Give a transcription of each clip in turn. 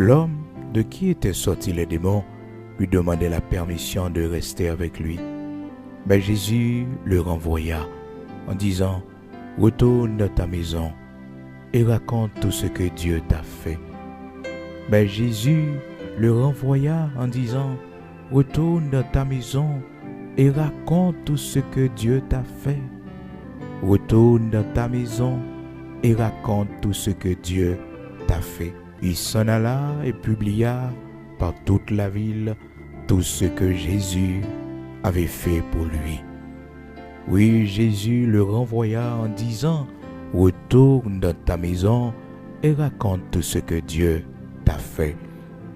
L'homme de qui étaient sortis les démons lui demandait la permission de rester avec lui. Mais Jésus le renvoya en disant « Retourne dans ta maison et raconte tout ce que Dieu t'a fait. » Mais Jésus le renvoya en disant « Retourne dans ta maison et raconte tout ce que Dieu t'a fait. » Retourne dans ta maison et raconte tout ce que Dieu t'a fait. Il s'en alla et publia par toute la ville tout ce que Jésus avait fait pour lui. Oui, Jésus le renvoya en disant « Retourne dans ta maison et raconte tout ce que Dieu t'a fait. »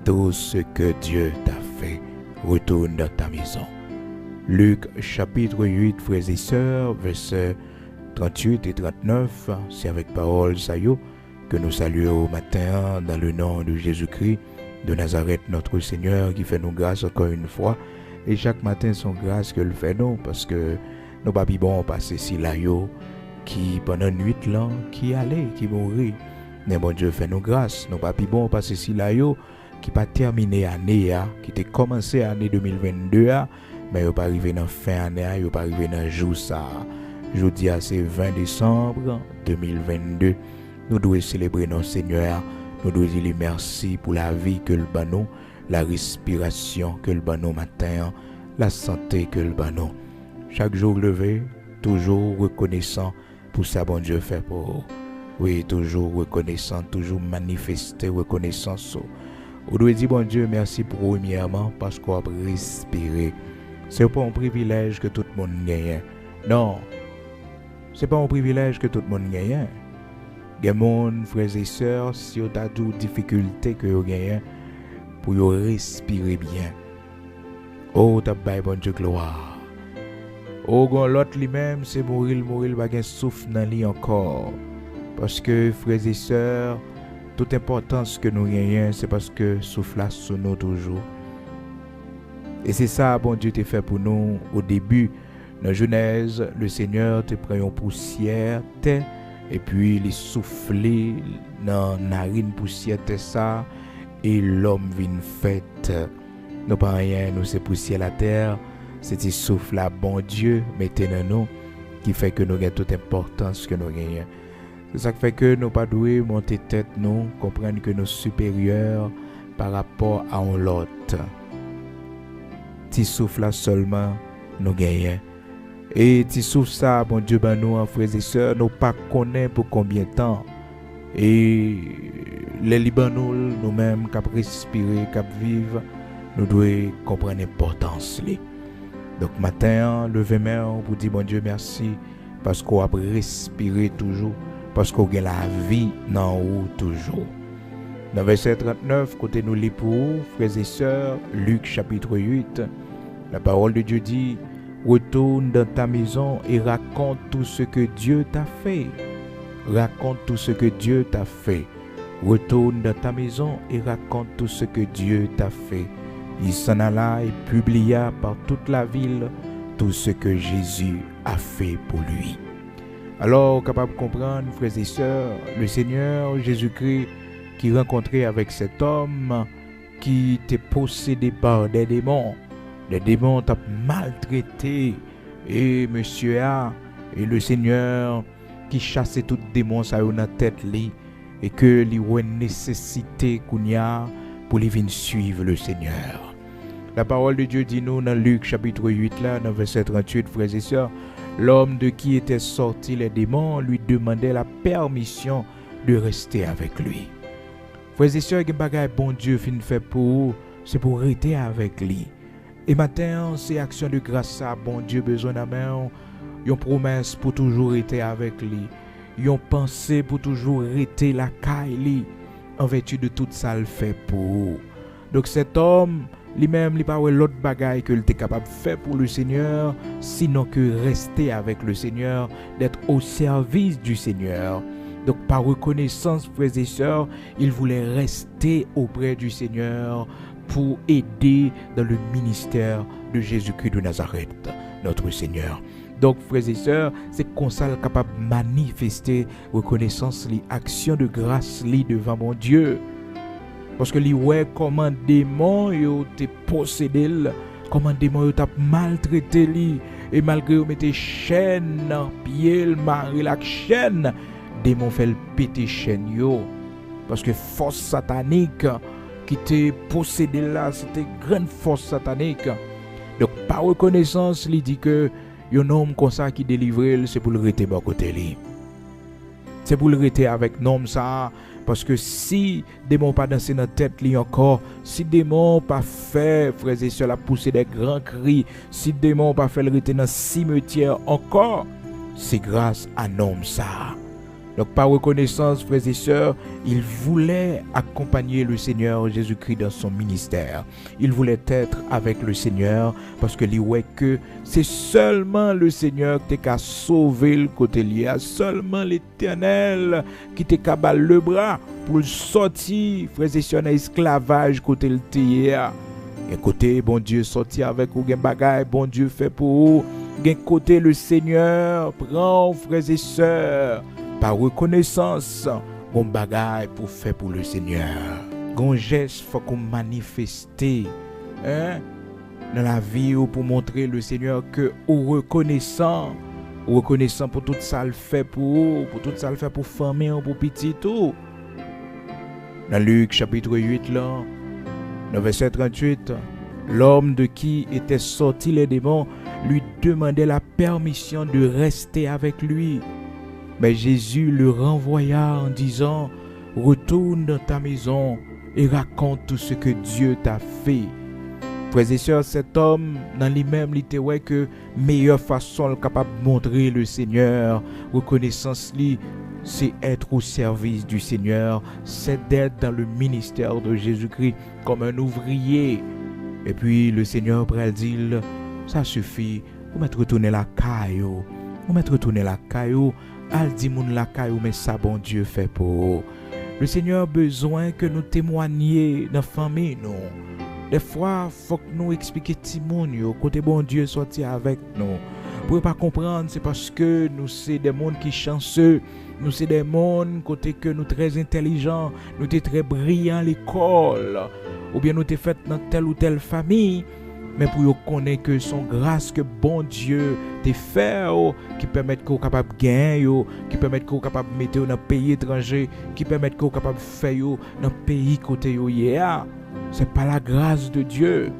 Tout ce que Dieu t'a fait, retourne dans ta maison. Luc chapitre 8, frères et sœurs, versets 38 et 39, c'est avec parole Sayo que nous saluons au matin dans le nom de Jésus-Christ de Nazareth, notre Seigneur, qui fait nous grâce encore une fois. Et chaque matin, son grâce que le fait nous, parce que nos papis bon passé si là qui pendant 8 ans, qui allait, qui mourit. Mais bon Dieu fait nous grâce. Nos papis bon passé si là qui pas terminé année, qui était commencé année 2022, mais il pas arrivé dans fin année, il pas arrivé dans jour ça. Jeudi c'est 20 décembre 2022. Nous devons célébrer notre Seigneur. Nous devons dire merci pour la vie que le banon, la respiration que le banon matin, la santé que le banon. Chaque jour levé, toujours reconnaissant pour ça bon Dieu fait pour vous. Oui, toujours reconnaissant, toujours manifester reconnaissance. On doit dire bon Dieu merci pour premièrement parce qu'on a respiré. C'est pas un privilège que tout le monde gagne. Non, c'est pas un privilège que tout le monde gagne. Il y a des gens, frères et sœurs, si vous avez des difficultés que vous gagnez pour respirer bien. Oh, t'as bail bon Dieu gloire. Oh, l'autre lui-même, c'est mourir, pas gain souffle dans lui encore. Parce que, frères et sœurs, toute importance que nous gagnons, c'est parce que souffle là sur nous toujours. Et c'est ça, bon Dieu t'a fait pour nous au début. Dans Genèse, le Seigneur te prend une poussière, et puis il soufflé dans la narine poussière, ça, et l'homme vient fait. Nous pas rien, nous c'est poussière la terre, c'est ce souffle là, bon Dieu, mettez dans nous, qui fait que nous avons toute importance que nous gagnons. C'est ça qui fait que nous pas doués monter tête, nous comprendre que nous supérieurs par rapport à l'autre. Petit souffle là seulement nous gagnons. Et petit souffle ça, bon Dieu, ben nous, frères et sœurs, nous pas connaît pour combien de temps. Et les Libanais, nous-mêmes, qui respirer, qui vivre, nous devons comprendre l'importance. Donc matin, levez-moi pour dire bon Dieu merci parce qu'on a respiré toujours. Parce qu'on a la vie dans nous toujours. Dans verset 39, côté nous lit pour vous, frères et sœurs, Luc chapitre 8, la parole de Dieu dit « Retourne dans ta maison et raconte tout ce que Dieu t'a fait. » Raconte tout ce que Dieu t'a fait. Retourne dans ta maison et raconte tout ce que Dieu t'a fait. Il s'en alla et publia par toute la ville tout ce que Jésus a fait pour lui. Alors, capable de comprendre, frères et sœurs, le Seigneur Jésus-Christ qui rencontrait avec cet homme qui était possédé par des démons. Les démons t'ont maltraité. Et monsieur A, et le Seigneur qui chassait tout démon ça dans la tête li, et que lui a nécessité qu'on y a pour lui venir suivre le Seigneur. La parole de Dieu dit nous dans Luc chapitre 8 là, dans verset 38, frères et sœurs, l'homme de qui étaient sortis les démons lui demandait la permission de rester avec lui. Frères et sœurs, il y a un bagage bon Dieu fin fait pour vous, c'est pour rester avec lui. Et maintenant, c'est action de grâce à bon Dieu besoin d'amour, une promesse pour toujours rester avec lui, une pensée pour toujours rester la caille en vertu de tout ça le fait pour vous. Donc cet homme lui-même, il pas l'autre bagaille que il était capable de faire pour le Seigneur, sinon que rester avec le Seigneur, d'être au service du Seigneur. Donc par reconnaissance, frères et sœurs, il voulait rester auprès du Seigneur pour aider dans le ministère de Jésus-Christ de Nazareth, notre Seigneur. Donc frères et sœurs, c'est comme ça capable de manifester reconnaissance, action de grâce devant mon Dieu. Parce que li ouais comment démon yo te possédé, comment démon yo t'a maltraité li et malgré yo mette chaîne dans pied, mari la chaîne, démon fait le péter chaîne yo parce que force satanique qui te possédé là, c'était grande force satanique. Donc par reconnaissance, il dit que un homme comme ça qui délivre, c'est pour le rester bon côté lui. C'est pour le rester avec nom ça. Parce que si démon pas dansé dans la tête li encore, si démon pas fait, frères et sœurs, la pousser des grands cris, si démon pas fait le rester dans le cimetière encore, c'est grâce à nom ça. Donc par reconnaissance, frères et sœurs, il voulait accompagner le Seigneur Jésus-Christ dans son ministère. Il voulait être avec le Seigneur parce que il voit que c'est seulement le Seigneur qui t'a sauvé le côté lié, seulement l'Éternel qui t'a battu le bras pour le sortir, frères et sœurs, dans l'esclavage côté le théâtre. Et côté bon Dieu sorti avec ou gen bagay, bon Dieu fait pour vous. Gen côté le Seigneur prend, frères et sœurs, par reconnaissance, bon bagay pour faire pour le Seigneur. Gon geste faut qu'on manifester dans la vie ou pour montrer le Seigneur que ou reconnaissant pour tout ça le fait pour tout ça le fait pour famille ou pour petit tout. Dans Luc chapitre 8 là, dans verset 38, l'homme de qui étaient sortis les démons lui demandait la permission de rester avec lui. Mais Jésus le renvoya en disant, retourne dans ta maison et raconte tout ce que Dieu t'a fait. Frères et sœurs, cet homme, dans lui-même, il était ouais que meilleure façon capable de montrer le Seigneur, reconnaissance lui, c'est être au service du Seigneur, c'est d'être dans le ministère de Jésus-Christ comme un ouvrier. Et puis le Seigneur pourrait dire, ça suffit, vous m'êtes retourné la caillou, al di moun la caillou, mais ça bon Dieu fait pour. Le Seigneur a besoin que nous témoignions dans la famille nous. Des fois, il faut que nous expliquions petit moun yo, côté bon Dieu sorti avec nous. Pour ne pas comprendre, c'est parce que nous sommes des mondes qui chanceux. Nous sommes des mondes côté que nous très intelligents, nous sommes très brillants à l'école. Ou bien nous sommes faits dans telle ou telle famille. Mais pour connaître que son grâce que bon Dieu te fait, qui permet qu'on capable de gagner, qui permet qu'on capable de mettre dans un pays étranger, qui permet qu'on capable de faire dans un pays côté hier. C'est pas la grâce de Dieu.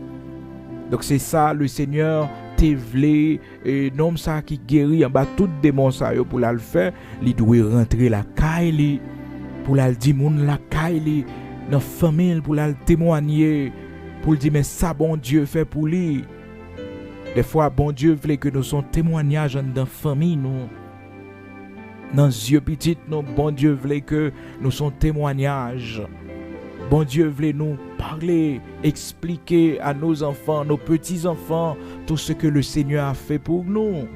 Donc c'est ça le Seigneur te vle et nom ça qui guérit en bas tout démon ça pour la le faire, il doit rentrer la caille pour la dire moun la caille dans famille pour la témoigner. Pour dire mais ça bon Dieu fait pour lui. Des fois bon Dieu voulait que nous son témoignage dans la famille nous. Dans yeux petits nous bon Dieu voulait que nous son témoignage. Bon Dieu voulait nous parler, expliquer à nos enfants, nos petits-enfants tout ce que le Seigneur a fait pour nous.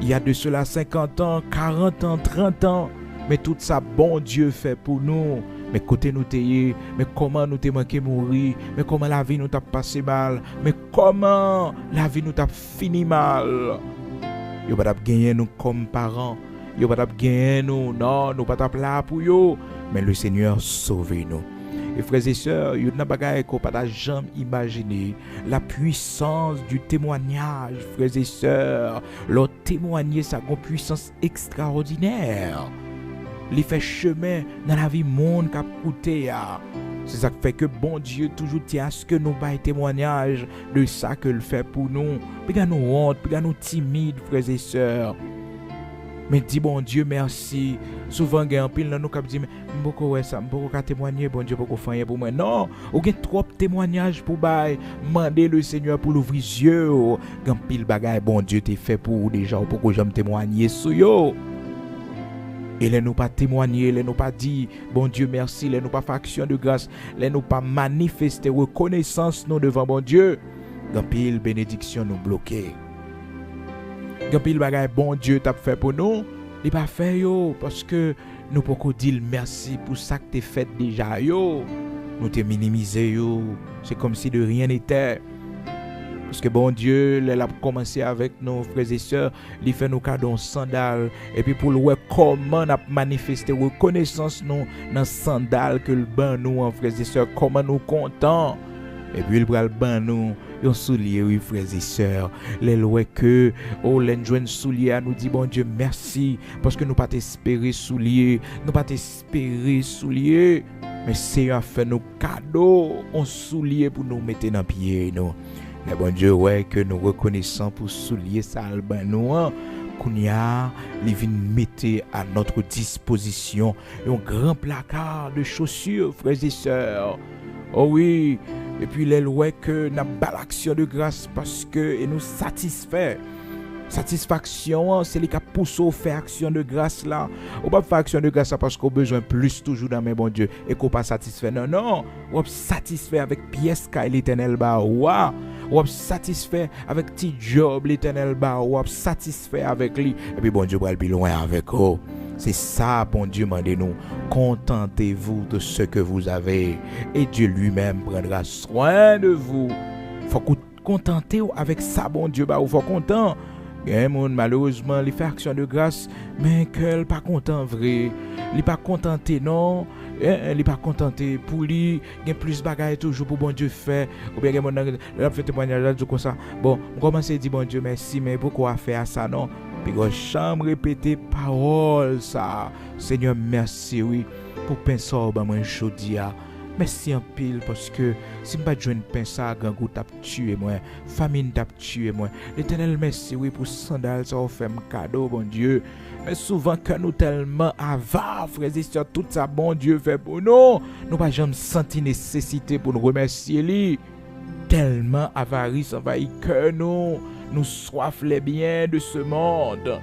Il y a de cela 50 ans, 40 ans, 30 ans, mais tout ça bon Dieu fait pour nous. Mais côté nous t'ayez, mais comment nous t'es manqué mourir, mais comment la vie nous t'a passé mal, mais comment la vie nous t'a fini mal. Yo pas gagner nous comme parents, yo pas gagner nous, non, nous pas là pour yo, mais le Seigneur sauve nous. Et frères et sœurs, yo n'a pas qu'on pas jamais imaginer la puissance du témoignage, frères et sœurs, leur témoigner ça a une puissance extraordinaire. Il fait chemin dans la vie monde qui a coûté. C'est ça qui fait que bon Dieu toujours tient à ce que nous baillons témoignage de ça que le fait pour nous. Puis nous honte, puis nous timides, frères et sœurs. Mais dis bon Dieu merci. Souvent il y a un pile dans nous qui dit mais beaucoup ouais ça, beaucoup qu'à témoigner, bon Dieu beaucoup faire pour moi. Non, ou gen trop témoignages pour bailler. Mandez le Seigneur pour l'ouvrir yeux. Gan pile bagay bon Dieu t'est fait pour déjà pour que j'aime témoigner sur yo. Et les nous pas témoigner, les nous pas dit bon Dieu merci, les nous pas faire action de grâce, les nous pas manifester reconnaissance nous devant bon Dieu. Gan pile bénédiction nous bloquer. Gan pile bagay bon Dieu t'a fait pour nous, il pas fait yo parce que nous pouvons dire merci pour ça que t'es fait déjà yo. Nous te minimiser yo, c'est comme si de rien n'était. Parce que bon Dieu, il a commencé avec nos frères et sœurs, il fait nos cadeaux sandales. Et puis pour le voir comment on a manifesté reconnaissance nous dans sandales que le ban nous en frères et sœurs, comment nous contents. Et puis il prend le ban nous, un soulier, oui frères et sœurs. Les lois que, oh l'enjoint soulier, nous dit bon Dieu merci, parce que nous pas espérer soulier, nous pas espérer soulier. Mais Seigneur a fait nos cadeaux, on soulier pour nous mettre dans pied nous. Mais bon Dieu, ouais, que nous reconnaissons pour soulier ça, nous, qu'on y a, les vins mettre à notre disposition un grand placard de chaussures, frères et sœurs. Oh oui, et puis les lois que nous avons l'action de grâce parce que et nous satisfait. Satisfaction, c'est les qui poussent à faire action de grâce là. On pas faire action de grâce là parce qu'on a besoin plus toujours dans mes bon Dieu et qu'on pas satisfait. Non, non. On est satisfait avec pièce qu'a l'éternel ba. On est satisfait avec petit job l'éternel ba. On est satisfait avec lui. Et puis bon Dieu va le loin avec vous. C'est ça, bon Dieu, mandez-nous. Contentez-vous de ce que vous avez et Dieu lui-même prendra soin de vous. Faut contenter avec ça, bon Dieu, bah, faut content. Un monde malheureusement il fait action de grâce mais qu'elle pas content vrai il pas contenté non il pas contenté pour lui il plus bagaille toujours pour bon Dieu fait ou bien mon a fait témoignage comme ça bon on commence à dire bon Dieu merci mais pourquoi faire ça non puis on chambre répéter parole ça Seigneur merci oui pour penser ba moi jodi a. Merci en pile parce que si je ne joue pas ça, gangou t'a tué moi, famine t'a tué moi. L'Éternel merci oui pour sandales ça offert un cadeau bon Dieu. Mais souvent que nous tellement avares frères et sœurs tout ça bon Dieu fait pour nous, nous pas jamais senti nécessité pour nous remercier lui. Tellement avarice envahit que nous soif les biens de ce monde.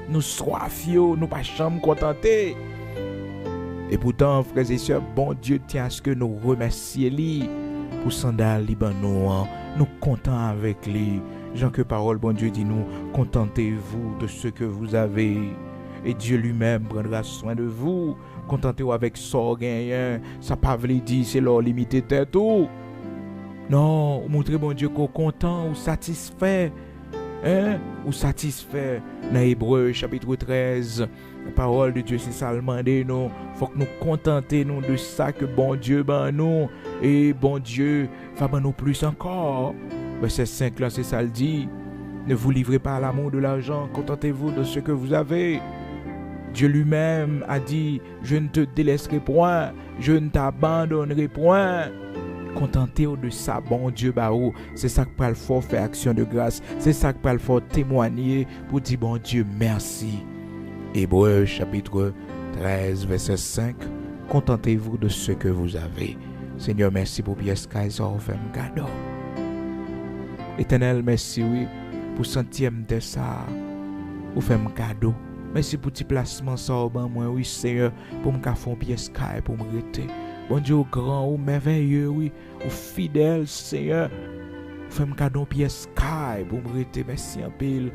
Nous soif yo, nous pas jamais contentés. Et pourtant, frères et sœurs, bon Dieu tient à ce que nous remercions lui pour sandal Libanon. Nous comptons avec lui. Jean que parole, bon Dieu dit nous, contentez-vous de ce que vous avez. Et Dieu lui-même prendra soin de vous. Contentez-vous avec ça, gagnant. Ça pas veut dire c'est leur limité tête tout. Non, montrez bon Dieu qu'on est content ou satisfait. Ou satisfait. Dans Hébreux chapitre 13. La parole de Dieu, c'est ça le demander nous. Faut que nous contenter nous de ça que bon Dieu ben nous. Et bon Dieu va ben nous plus encore. Verset 5 là, c'est ça le dit. Ne vous livrez pas à l'amour de l'argent. Contentez-vous de ce que vous avez. Dieu lui-même a dit, je ne te délaisserai point. Je ne t'abandonnerai point. Contentez-vous de ça, bon Dieu baou. C'est ça que peut le faire faire action de grâce. C'est ça que peut le faire témoigner pour dire bon Dieu merci. Hébreux chapitre 13 verset 5. Contentez-vous de ce que vous avez. Seigneur, merci pour pièce Kaiser fait un cadeau. Éternel, merci oui pour centième de ça. Vous faites un cadeau. Merci pour petit placement ça ben moi oui Seigneur pour me faire une pièce Kaiser pour me rester. Bon Dieu au grand ou merveilleux oui, au fidèle Seigneur. Fais un cadeau pièce Kaiser pour me rester. Merci en pile.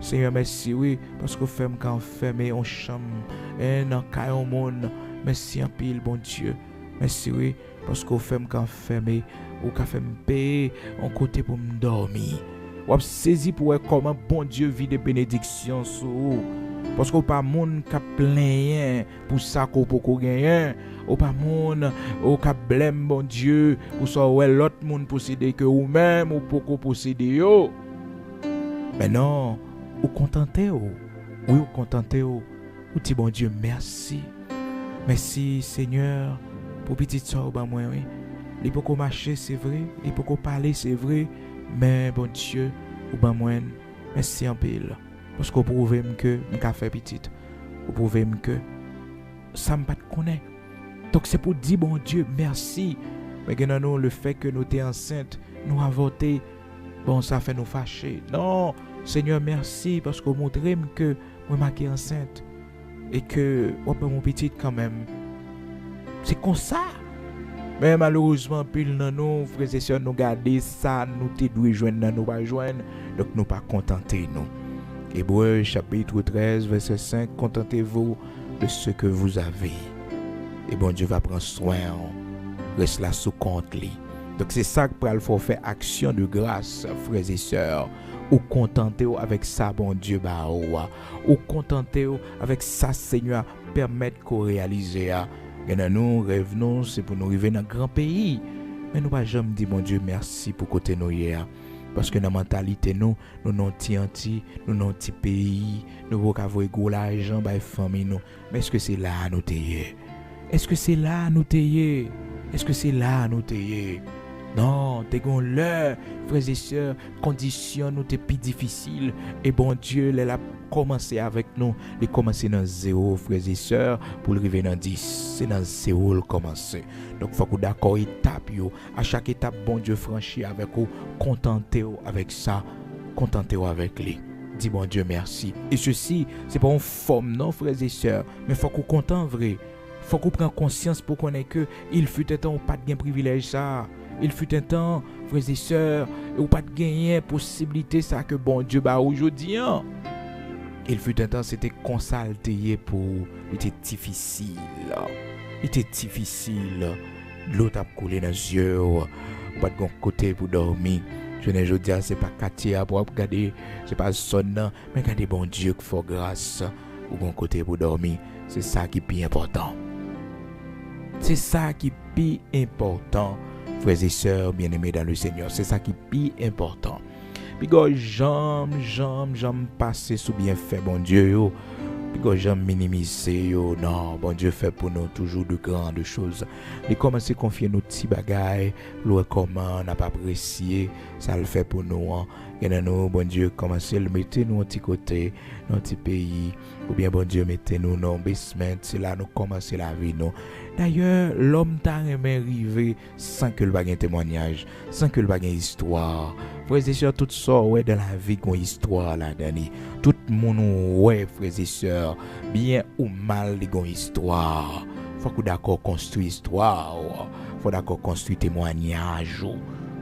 Seigneur, merci, oui, parce que vous faites quand fermé en chambre, dans le monde. Merci en pile, bon Dieu. Merci, oui, parce que vous faites quand fermé, ou quand fait me payer en côté pour me dormir. Vous avez saisi pour voir comment bon Dieu vit des bénédictions sur vous. Parce que vous pas monde qui plein pour ça qu'on peut gagner. Ou pas monde qui blâme bon Dieu pour ça l'autre monde posséder que vous même ou pour posséder yo. Mais non. Ou contentez-vous. Oui, ou contentez-vous. Ou dit bon Dieu, merci. Merci Seigneur pour petit soeur ben moi oui. Il peut marcher c'est vrai, il peut parler c'est vrai, mais bon Dieu ou ben moi merci en pile parce que vous prouvez que m'ka fait petite. Vous prouvez que ça me pas de connaître. Donc c'est pour dire bon Dieu merci. Mais que non le fait que nous t'es enceinte, nous avorté, bon ça fait nous fâcher. Non. Seigneur, merci parce que vous montrez que vous m'avez enceinte et que mon petit quand même. C'est comme ça. Mais malheureusement, pile dans nous, frères et sœurs, nous garder ça, nous te doué joindre, nous pas joindre, donc nous pas contenter nous. Hébreux chapitre 13, verset 5, contentez-vous de ce que vous avez. Et bon Dieu va prendre soin, reste là sous compte lui. Donc c'est ça que faut faire action de grâce, frères et sœurs. Ou contenter avec ça, bon Dieu, bah, ou contenter avec ça, Seigneur, permettre qu'on réalise. Et nous rêvons, c'est pour nous arriver dans un grand pays. Mais nous pas jamais dit, mon Dieu, merci pour côté nous hier. Parce que dans la mentalité, nous n'avons nous n'avons petit pays, nous n'avons pas gros l'argent, bah, famille, nous. Mais est-ce que c'est là nous t'ayez? Est-ce que c'est là nous t'ayez? Est-ce que c'est là nous t'ayez? Non, t'es gon l'heure, frères et sœurs, conditions nous t'es plus difficiles. Et bon Dieu, il a commencé avec nous. Il a commencé dans 0, frères et sœurs, pour arriver dans 10. C'est dans 0 le commencer. Donc, il faut que d'accord étape, yo. À chaque étape, bon Dieu franchit avec vous, contentez-vous avec ça, contentez-vous avec lui. Dis bon Dieu merci. Et ceci, c'est pas une forme, non, frères et sœurs, mais il faut qu'on content vrai. Il faut qu'on prenne conscience pour qu'on ait que il fut un temps où pas de gain privilège ça. Il fut un temps, frères et sœurs, où pas de gagner possibilité ça que bon Dieu bah aujourd'hui. Hein? Il fut un temps, c'était consalté pour, il était difficile. Il était difficile. L'eau t'a coulé dans les yeux, pas de côté pour dormir. Je ne dis pas, c'est pas quartier pour regarder, c'est pas sonne, mais regardez bon Dieu qui fait grâce ou bon côté pour dormir. C'est ça qui est plus important. C'est ça qui est plus important. Frères et sœurs bien-aimés dans le Seigneur, c'est ça qui est plus important. Puis quand j'aime passer sous bienfait, bon Dieu, puis quand j'aime minimiser, non, bon Dieu fait pour nous toujours de grandes choses. Il commence à confier nos petits bagailles, l'eau comment on n'a pas apprécié, ça le fait pour nous. Hein. Et nous, bon Dieu, commencez à le mettre nous un petit côté, dans un petit pays, ou bien bon Dieu, mettez-nous dans un basement, c'est là nous commençons la vie. Nous. D'ailleurs, l'homme t'a aimé arriver sans que le bagage témoignage, sans que le bagage histoire. Frères et sœurs, tout ça, ouais, dans la vie, qu'on histoire là-dedans. Tout le monde, ouais, frères et sœurs, bien ou mal, il y a une histoire. Faut qu'on d'accord construire histoire. Faut d'accord construire témoignage.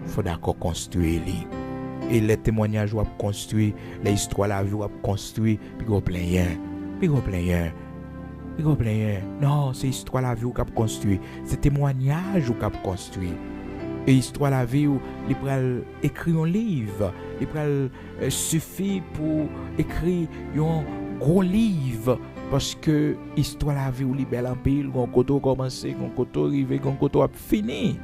Faut d'accord construire les. Et les témoignages qu'on construit, les histoires la vie qu'on construit, puis qu'on plein. Non, c'est histoire la vie qu'on construit, c'est témoignage qu'on construit. Et histoire la vie où il peut écrire un livre, il peut suffit pour écrire un gros livre parce que histoire la vie où il belle en pile, qu'on côté commencer, qu'on côté arriver, qu'on côté fini.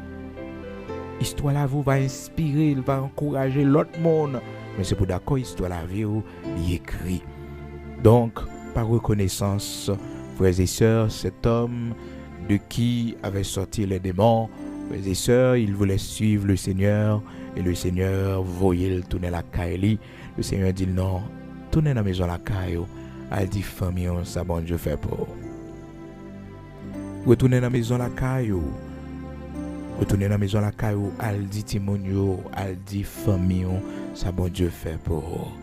Histoire la vie va inspirer, il va encourager l'autre monde. Mais c'est pour d'accord, histoire la vie où il écrit. Donc, par reconnaissance, frères et sœurs, cet homme de qui avait sorti les démons, frères et sœurs, il voulait suivre le Seigneur. Et le Seigneur voyait le tourner la caille. Le Seigneur dit non, tournez dans la maison la caille. Elle dit famille, ça bon Dieu fait pour. Retournez dans la maison la caille. Retourner dans la maison la caillou, elle dit timonio, elle dit famille, ça bon Dieu fait pour.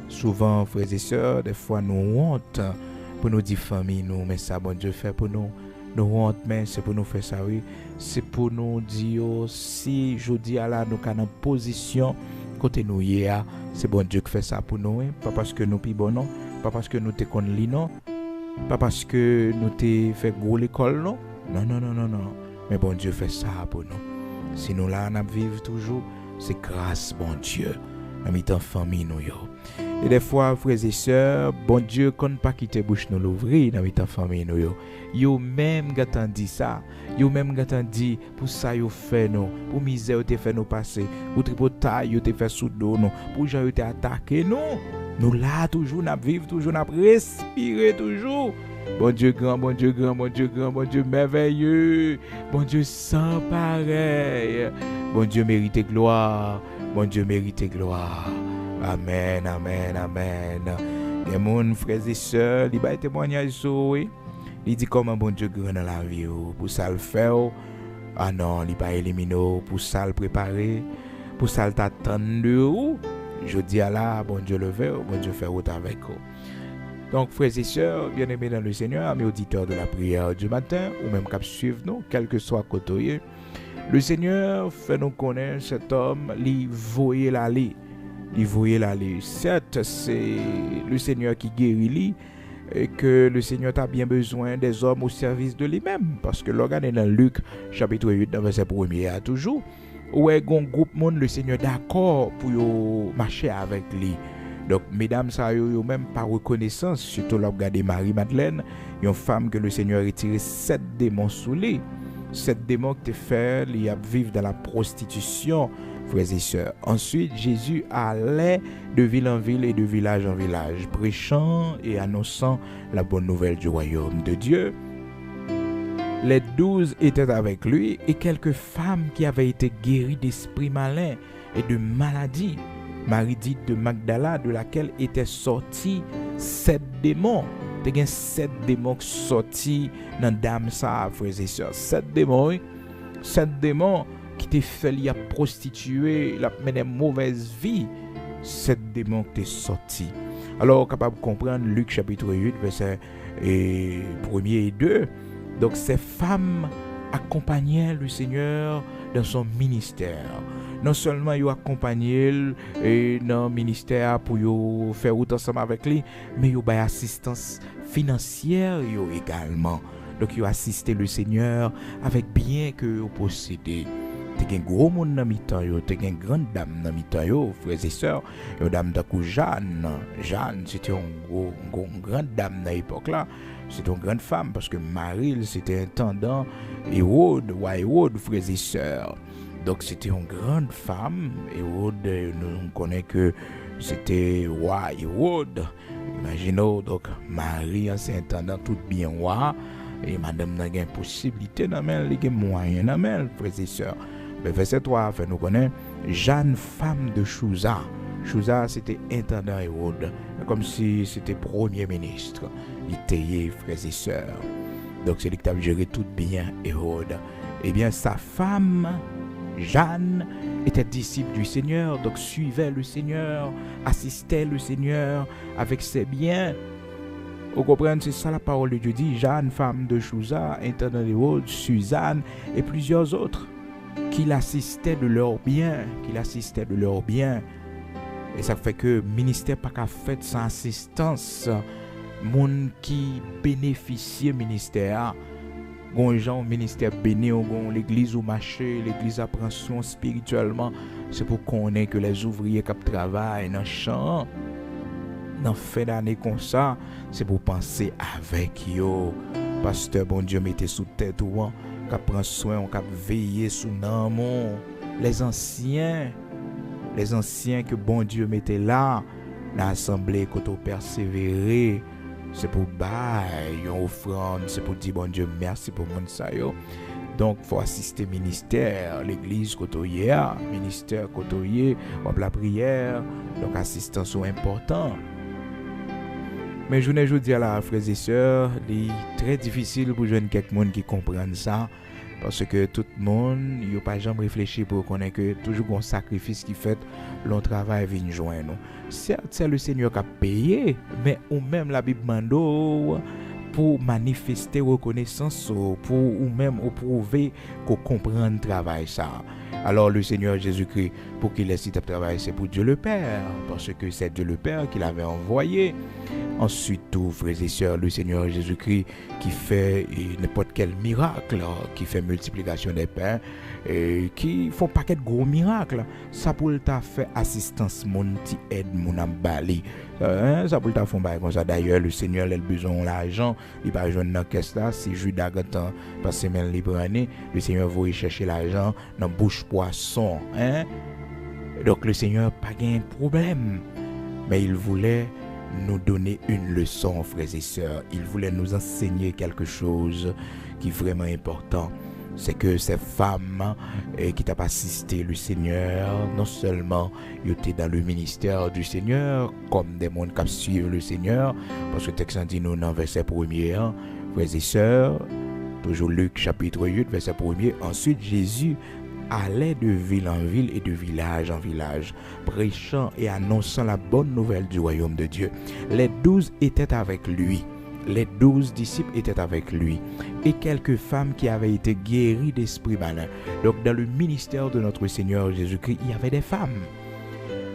Souvent, frères et sœurs, des fois nous honte pour nous dire famille, nous, mais ça bon Dieu fait pour nous. Nous honte, mais c'est pour nous faire ça, oui. C'est pour nous dire, si je dis à la nous qu'à notre position, côté nous hier, c'est bon Dieu qui fait ça pour nous, hein? Pas parce que nous pi bon, non. Pas parce que nous te connaissons, non. Pas parce que nous te fait gros l'école, non. Non. Mais bon Dieu fait ça pour nous. Si nous là, on vivons toujours, c'est grâce, bon Dieu. Nous mettons famille, nous. Et des fois, frères et sœurs, bon Dieu, quand pas quitter bouche nous l'ouvrir, nous mettons famille, nous. Yo même gâtant dit ça. Yo même gâtant dit, pour ça, yo fait nous. Pour misère, yo te fait nous passer. Pour tripotaille, yo te fait sous dos, nous. Pour gens, yo te attaqué, nous. Nous là, toujours, nous vivons, toujours, nous respirons, toujours. Bon Dieu grand, bon Dieu grand, bon Dieu grand, bon Dieu merveilleux, bon Dieu sans pareil, bon Dieu mérite gloire, bon Dieu mérite gloire. Amen, amen, amen. Les mon frères et sœurs, il va témoigner sur eux. Il dit comment bon Dieu grand dans la vie, pour ça le faire. Ah non, il va éliminer, pour ça le préparer, pour ça le t'attendre. Je dis à la, bon Dieu le fait, bon Dieu fait autre avec vous. Donc, frères et sœurs, bien-aimés dans le Seigneur, amis auditeurs de la prière du matin, ou même cap suivre nous, quel que soit côté, le Seigneur fait nous connaître cet homme, il voyait l'aller. Certes, c'est le Seigneur qui guérit lui, et que le Seigneur a bien besoin des hommes au service de lui-même, parce que l'organe est dans Luc, chapitre 8, dans verset 1er, toujours. ouais gon groupe monde le Seigneur d'accord pour yo marcher avec lui. Donc mesdames ça yo même par reconnaissance, surtout là regarder Marie-Madeleine, une femme que le Seigneur a retiré 7 démons sous lui. 7 démons qui te fait il a vivre dans la prostitution, frères et sœurs. Ensuite, Jésus allait de ville en ville et de village en village, prêchant et annonçant la bonne nouvelle du royaume de Dieu. Les 12 étaient avec lui et quelques femmes qui avaient été guéries d'esprits malins et de maladies. Marie dite de Magdala, de laquelle étaient sortis 7 démons. Il y a 7 démons qui sont sortis dans dame ça, frères et sœurs. 7 démons, oui. 7 démons qui t'ont fait la prostituer, la mener une mauvaise vie. 7 démons qui sont sortis. Alors, capable de comprendre Luc chapitre 8, verset 1er et 2. Donc, ces femmes accompagnaient le Seigneur dans son ministère. Non seulement ils accompagnaient dans le ministère pour faire route ensemble avec lui, mais ils ont assistance financière également. Donc ils ont assisté le Seigneur avec bien que vous possédez. Il y a un gros monde dans mi-temps, il y a une grande dame dans mi-temps, frères et sœurs. Il y a une dame de Jeanne. Jeanne, c'était une grande dame dans l'époque là. C'était une grande femme parce que Marie, c'était intendant Hérode, roi Hérode, frères et sœurs. Donc c'était une grande femme. Hérode, nous connaissons que c'était roi Hérode. Imaginez donc Marie, c'est intendant tout bien roi. Et madame n'a pas possibilité dans elle, il y a moyen dans elle, frères et sœurs. Mais verset 3, nous connaissons Jeanne, femme de Chouza. Chouza, c'était intendant Hérode, comme si c'était premier ministre. Il était frères et sœurs. Donc c'est lui qui a géré tout bien Hérode. Eh bien, sa femme, Jeanne, était disciple du Seigneur, donc suivait le Seigneur, assistait le Seigneur avec ses biens. Vous comprenez, c'est ça la parole de Dieu dit. Jeanne, femme de Chouza, intendant Hérode, Suzanne et plusieurs autres qui l'assistaient de leurs biens, Et ça fait que le ministère pas qu'à fait sans assistance. Moun qui bénéficie ministère. Gon gens ministère béni, gon l'église ou marché, l'église apprend soin spirituellement, c'est pour qu'on ait que les ouvriers qui travaillent dans le champ. Dans fin d'année comme ça, c'est pour penser avec yo. Pasteur, bon Dieu, mettez sous tête ou qui prend soin, qui veille sur nous. Les anciens que bon Dieu mettait là, dans l'assemblée, quand on persévérait, c'est pour bailler une offrande, c'est pour dire bon Dieu merci pour mon ça yo. Donc faut assister ministère, l'église côtoyer, ministère côtoyer, la prière, donc assistance est important. Mais je ne dis à la frères et sœurs, il est très difficile pour jeune quelqu'un qui comprenne ça. Parce que tout le monde, il n'y a pas jamais réfléchi pour connaître que toujours un sacrifice qui fait, l'on travail vient joindre. Certes, c'est le Seigneur qui a payé, mais ou même la Bible mando pour manifester reconnaissance, pour ou même prouver qu'on comprend le travail ça. Alors le Seigneur Jésus-Christ, pour qu'il ait ce travail, c'est pour Dieu le Père, parce que c'est Dieu le Père qui l'avait envoyé. Ensuite, tout, frères et sœurs, le Seigneur Jésus-Christ qui fait n'importe quel miracle, qui fait multiplication des pains, qui font paquet de gros miracles. Ça pour le faire assistance, mon petit aide, mon ambali. Ça pour le faire faire comme ça. D'ailleurs, le Seigneur a besoin d'argent, il va jouer dans la caisse là. Si Judas Gantan passe semaine libre année, le Seigneur va chercher l'argent dans bouche poisson. Donc le Seigneur pas de problème, mais il voulait nous donner une leçon, frères et sœurs. Il voulait nous enseigner quelque chose qui est vraiment important. C'est que ces femmes qui t'ont assisté le Seigneur, non seulement ils étaient dans le ministère du Seigneur, comme des mondes qui suivent le Seigneur, parce que le texte dit nous dans verset 1er, frères et sœurs, toujours Luc chapitre 8, verset 1er. Ensuite, Jésus allait de ville en ville et de village en village, prêchant et annonçant la bonne nouvelle du royaume de Dieu. Les 12 étaient avec lui. Les 12 disciples étaient avec lui. Et quelques femmes qui avaient été guéries d'esprits malins. Donc dans le ministère de notre Seigneur Jésus-Christ, il y avait des femmes.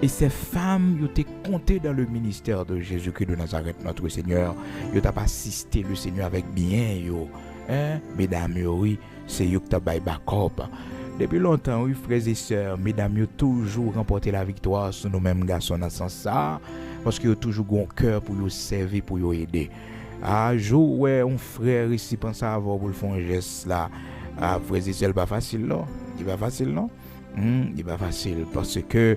Et ces femmes, ils étaient comptées dans le ministère de Jésus-Christ de Nazareth, notre Seigneur. Ils ont assisté le Seigneur avec bien. Mesdames, oui, c'est eux qui ont backup. depuis longtemps, oui, frères et sœurs, mesdames, ils ont toujours remporté la victoire sur nous-mêmes garçons dans ce sens-là, parce qu'ils ont toujours un cœur pour nous servir, pour nous aider. Ah, jour, ouais, un frère ici pense à avoir pour le faire un geste là. Ah, frères et sœurs, pas facile, non? Il pas facile, non? Il pas facile, parce que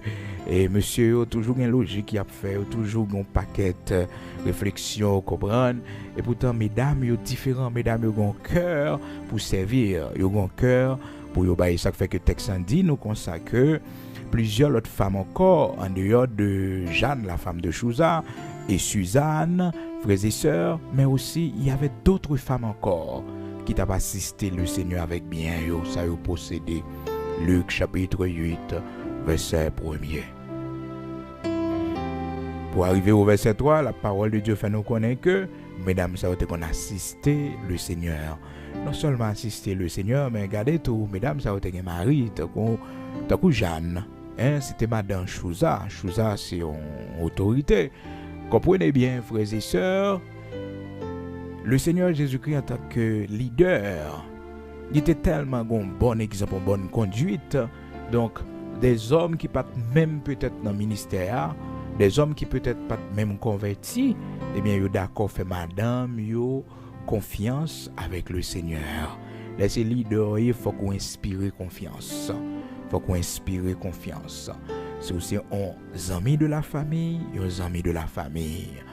monsieur a toujours une logique qui a fait, toujours un paquet de réflexions, comprendre. Et pourtant, mesdames, ils sont différents, mesdames, ils ont un cœur pour servir, ils ont un cœur pour y ça fait que le texte dit nous consacre plusieurs autres femmes encore en dehors de Jeanne, la femme de Chouza, et Suzanne, frères et sœurs, mais aussi il y avait d'autres femmes encore qui t'ont assisté le Seigneur avec bien, ça yo possédé. Luc chapitre 8, verset 1er. Pour arriver au verset 3, la parole de Dieu fait nous connaître que mesdames, ça a été qu'on assisté le Seigneur. Non seulement assister le Seigneur, mais regardez tout, mesdames, ça a été un mari, t'as coup Jeanne. C'était madame Chouza. Chouza, c'est une autorité. Comprenez bien, frères et sœurs, le Seigneur Jésus-Christ en tant que leader, il était tellement un bon exemple, une bonne conduite. Donc, des hommes qui partent même peut-être dans le ministère, des hommes qui peut-être pas même convertis, eh bien, ils d'accord fait madame, ils confiance avec le Seigneur. Les leaders, il faut qu'on inspire confiance. Il faut qu'on inspire confiance. C'est aussi un ami de la famille, un ami de la famille.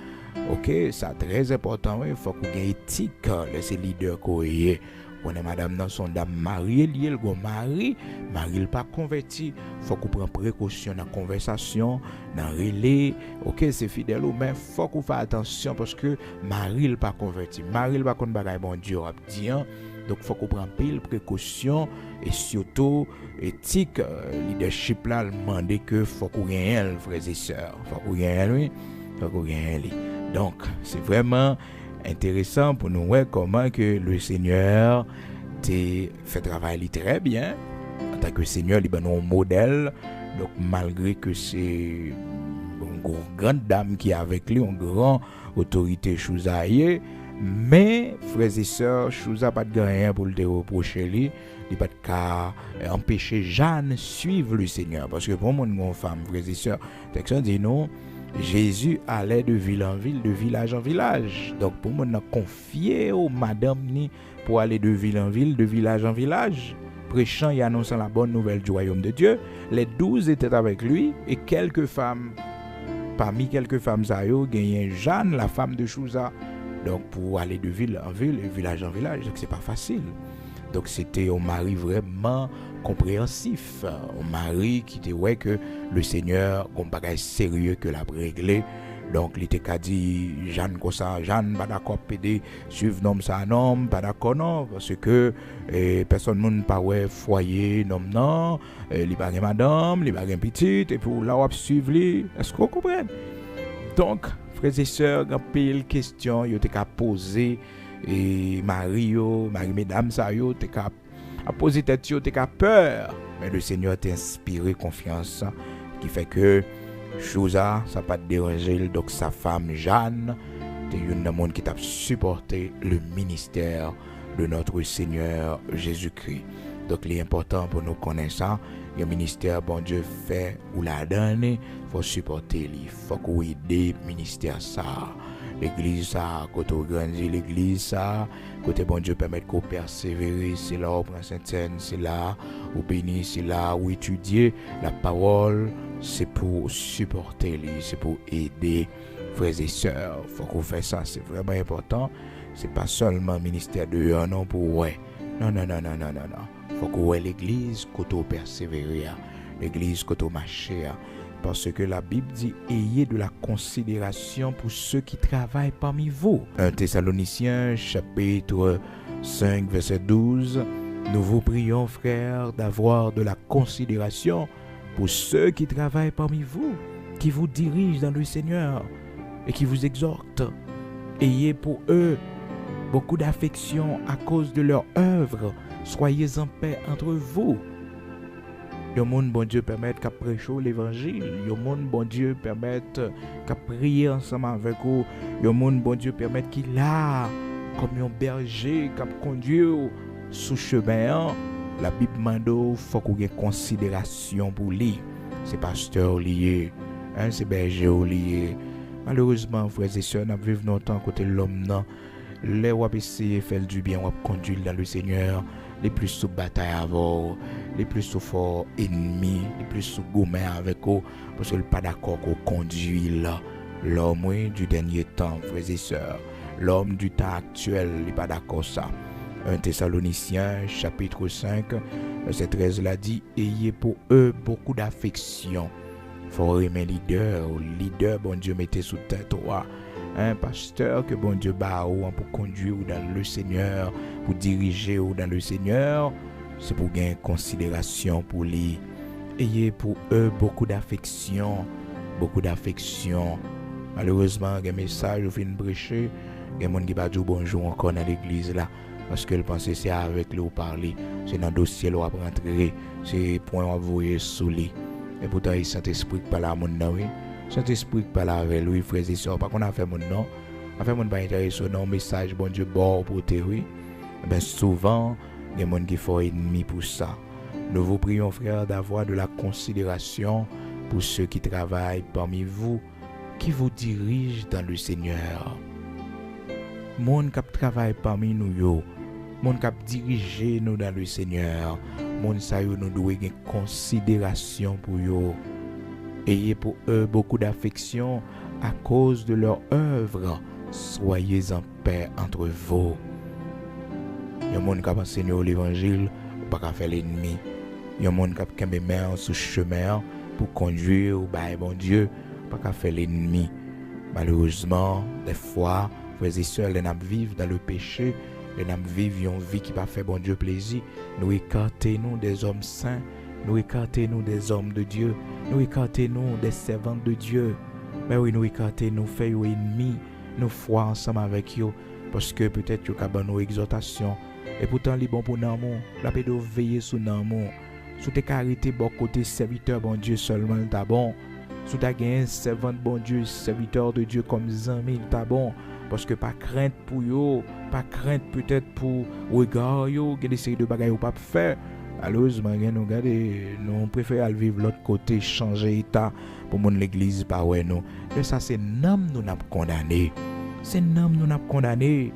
Ok, c'est très important. Il faut qu'on ait éthique, les leaders qu'on ait. On est madame dans son dame mariée, liée, le mari n'est pas converti. Il faut qu'on prenne précaution dans la conversation, dans le relais. Ok, c'est fidèle, mais il faut qu'on fasse attention parce que mari n'est pas converti. Mari n'est pas converti, bon Dieu a dit. Donc il faut qu'on prenne pile précaution et surtout éthique, leadership là, demander que faut qu'on gagne, frères et sœurs. Faut qu'on gagne, oui. Faut qu'on gagne. Donc c'est vraiment intéressant pour nous voir comment que le Seigneur fait travailler très bien en tant que Seigneur, il est un modèle. Donc malgré que c'est une grande dame qui est avec lui, une grande autorité Chouzaïe, mais frères et sœurs, Chouza pas de rien pour le reprocher lui, il pas de cas empêcher Jeanne suivre le Seigneur, parce que pour mon femme, frères et sœurs, texte dit non. Jésus allait de ville en ville, de village en village. Donc, pour moi, on a confié aux madame ni pour aller de ville en ville, de village en village, prêchant et annonçant la bonne nouvelle du royaume de Dieu. Les 12 étaient avec lui et quelques femmes. Parmi quelques femmes, ça y a gagné Jeanne, la femme de Chouza. Donc, pour aller de ville en ville, de village en village, donc c'est pas facile. Donc, c'était un mari vraiment compréhensif, un mari qui était ouais que le Seigneur comme bagage sérieux que l'a réglé. Donc il était qu'a dit Jeanne comme ça, Jeanne pas d'accord pédé suivre nom ça non, pas d'accord non parce que personne monde pas ouais foyer non, il pas madame, il pas petite et pour là on suivre lui. Est-ce qu'on comprend? Donc frères et sœurs, il y a pile question yo t'es qu'à poser et mari mesdames ça yo t'es qu'à à poser tête, tu as peur, mais le Seigneur t'a inspiré confiance, qui fait que Chouza, ça n'a pas dérangé, donc sa femme Jeanne, c'est une monde qui t'a supporté le ministère de notre Seigneur Jésus-Christ. Donc, il est important pour nous connaître ça. Le ministère, bon Dieu fait ou l'a donné, il faut supporter, il faut qu'on aide le ministère ça. L'église ça, côté grandit l'église ça, côté bon Dieu permettre qu'on persévérer, c'est là où prend Sainte-Seine, c'est là où bénir, c'est là où étudier la parole, c'est pour supporter, c'est pour aider frères et sœurs. Faut qu'on fasse ça, c'est vraiment important. C'est pas seulement ministère de un non pour ouais. Non. Faut qu'on ait l'église côté persévérer, l'église côté marcher. Parce que la Bible dit « Ayez de la considération pour ceux qui travaillent parmi vous ». 1 Thessaloniciens chapitre 5 verset 12. Nous vous prions frères d'avoir de la considération pour ceux qui travaillent parmi vous, qui vous dirigent dans le Seigneur et qui vous exhortent. Ayez pour eux beaucoup d'affection à cause de leur œuvre. Soyez en paix entre vous. Yo monde bon Dieu permettre qu'à prêcher l'évangile, yo monde bon Dieu permettre qu'à prier ensemble avec vous, yo monde bon Dieu permettre qu'il a comme un berger qu'à conduire sous chemin La Bible mando faut qu'on ait considération pour lui. C'est pasteur lié, c'est berger lié. Malheureusement, frères et sœurs, nous vivons longtemps côté l'homme non. Les wap essayer faire du bien, wap conduire dans le Seigneur, les plus sous bataille avant, les plus sous fort ennemis, les plus sous gourmet avec eux, parce que le pas d'accord qu'on conduit là. L'homme du dernier temps, frères et sœurs, l'homme du temps actuel, il n'est pas d'accord ça. 1 Thessaloniciens, chapitre 5, verset 13 l'a dit, ayez pour eux beaucoup d'affection. Faut aimer leader, bon Dieu, mettez sous tête toi. Un pasteur que bon Dieu bat pour conduire dans le Seigneur, pour diriger dans le Seigneur, c'est pour gagner considération pour lui. Ayez pour eux beaucoup d'affection. Malheureusement, il y a un message, je viens de prêcher, il y a des gens qui ne disent pas bonjour encore dans l'église là. Parce que le pensée c'est avec lui ou parler, c'est dans le dossier où on va rentrer, c'est point on va voir sous lui. Et pourtant, il Saint-Esprit qui parle à mon nom, oui. Saint-Esprit qui parle avec lui, frères et sœurs, pas qu'on a fait mon nom, a fait mon pas intéressé non message, bon Dieu, bon pour te, oui. Ben souvent, il y a des gens qui font ennemi pour ça. Nous vous prions, frères, d'avoir de la considération pour ceux qui travaillent parmi vous, qui vous dirigent dans le Seigneur. Monde qui travaille parmi nous, yo. Monde qui dirige nous dans le Seigneur. Monde ça yo nous doit une considération pour eux. Ayez pour eux beaucoup d'affection à cause de leur œuvre. Soyez en paix entre vous. Il y a des gens qui enseignent l'évangile pour pas faire l'ennemi. Il y a des gens qui ont main sur chemin pour conduire au bail bon Dieu pour pas faire l'ennemi. Malheureusement, des fois, frères et sœurs, les âmes vivent dans le péché. Les âmes vivent une vie qui va faire bon Dieu plaisir. Nous écartons des hommes saints. Nous écartons des hommes de Dieu. Nous écartons des servants de Dieu. Mais oui, nous écartons, nous faisons ennemis. Nous foi ensemble avec eux. Parce que peut-être que nous avons nos exhortations. Et pourtant, les bons pour nous, la paix de veiller sur nous. Sous tes qualités, bon côté serviteur, bon Dieu seulement, t'as bon. Sous ta gain, servant, bon Dieu, serviteur de Dieu comme Zami, t'as bon. Parce que pas crainte pour eux, pas crainte peut-être pour regard yo, il y a des séries de bagages ou pas faire. Malheureusement, nous préférons vivre l'autre côté, changer état pour mon l'église pas ouais nous. Et ça c'est nom nous n'a condamné. C'est nom nous n'a condamné.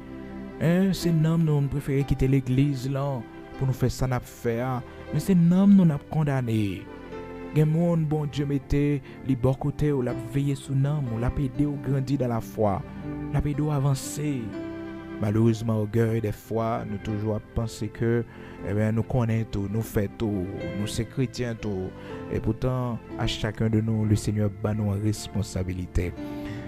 C'est nom nous préférons quitter l'église là pour nous faire ça n'a faire. Mais c'est nom nous n'a condamné. Gen monde bon Dieu mettez les bon côté ou la veiller sous nom, ou la aider ou grandir dans la foi, la aider ou avancer. Malheureusement, orgueil des fois, nous toujours penser que nous connaissons tout, nous faisons tout, nous sommes chrétiens tout. Et pourtant, à chacun de nous, le Seigneur bat nous en responsabilité.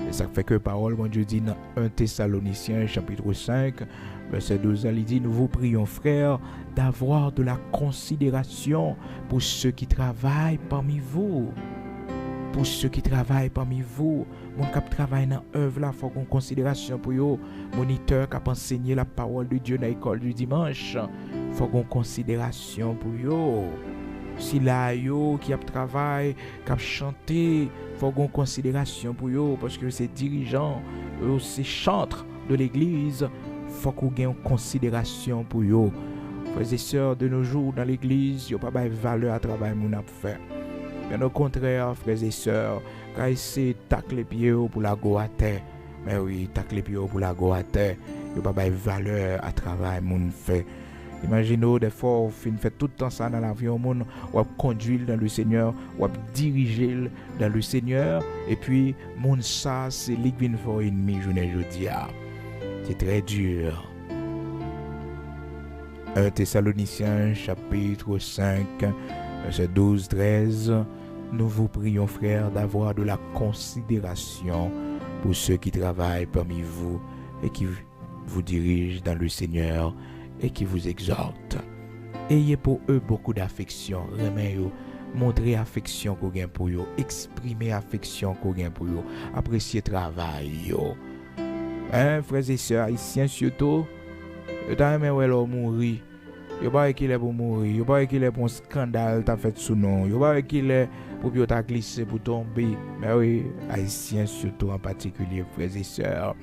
Et ça fait que parole, bon Dieu dit dans 1 Thessaloniciens chapitre 5, verset 12, il dit, nous vous prions frères d'avoir de la considération pour ceux qui travaillent parmi vous. Pour ceux qui travaillent parmi vous, mon cap travaille dans l'œuvre là, faut qu'on considération pour eux. Moniteur qui a enseigné la parole de Dieu dans l'école du dimanche, faut qu'on considération pour eux. Si là yo qui a travaillé, qui a chanté, faut qu'on considération pour eux parce que c'est dirigeants, c'est chantres de l'église, faut qu'on ait considération pour eux. Frères et sœurs, de nos jours dans l'église, il n'y a pas de valeur à travail mon a fait. Bien au contraire, frères et sœurs, quand ils tac les pieds pour la go à terre, mais oui, tac les pieds pour la go à terre, il n'y a pas de valeur à travail mon fait. Imaginez des fois, on fait tout le temps ça dans l'avion, on conduire dans le Seigneur, on diriger dans le Seigneur, et puis mon ça c'est l'igvin for ennemi journée jeudi. C'est très dur. 1 Thessaloniciens chapitre 5, verset 12-13. Nous vous prions, frères, d'avoir de la considération pour ceux qui travaillent parmi vous et qui vous dirigent dans le Seigneur et qui vous exhortent. Ayez pour eux beaucoup d'affection. Montrez affection qu'on gagne pour eux. Exprimez affection qu'on gagne pour eux. Appréciez le travail. Frères et sœurs haïtiens surtout, vous avez mourir. Yo pas qu'il est pour mourir, yo pas qu'il est pour un scandale t'a fait sous nom, yo pas qu'il est pour bien t'a glissé pour tomber. Mais oui, haïtiens surtout en particulier, frères et sœurs.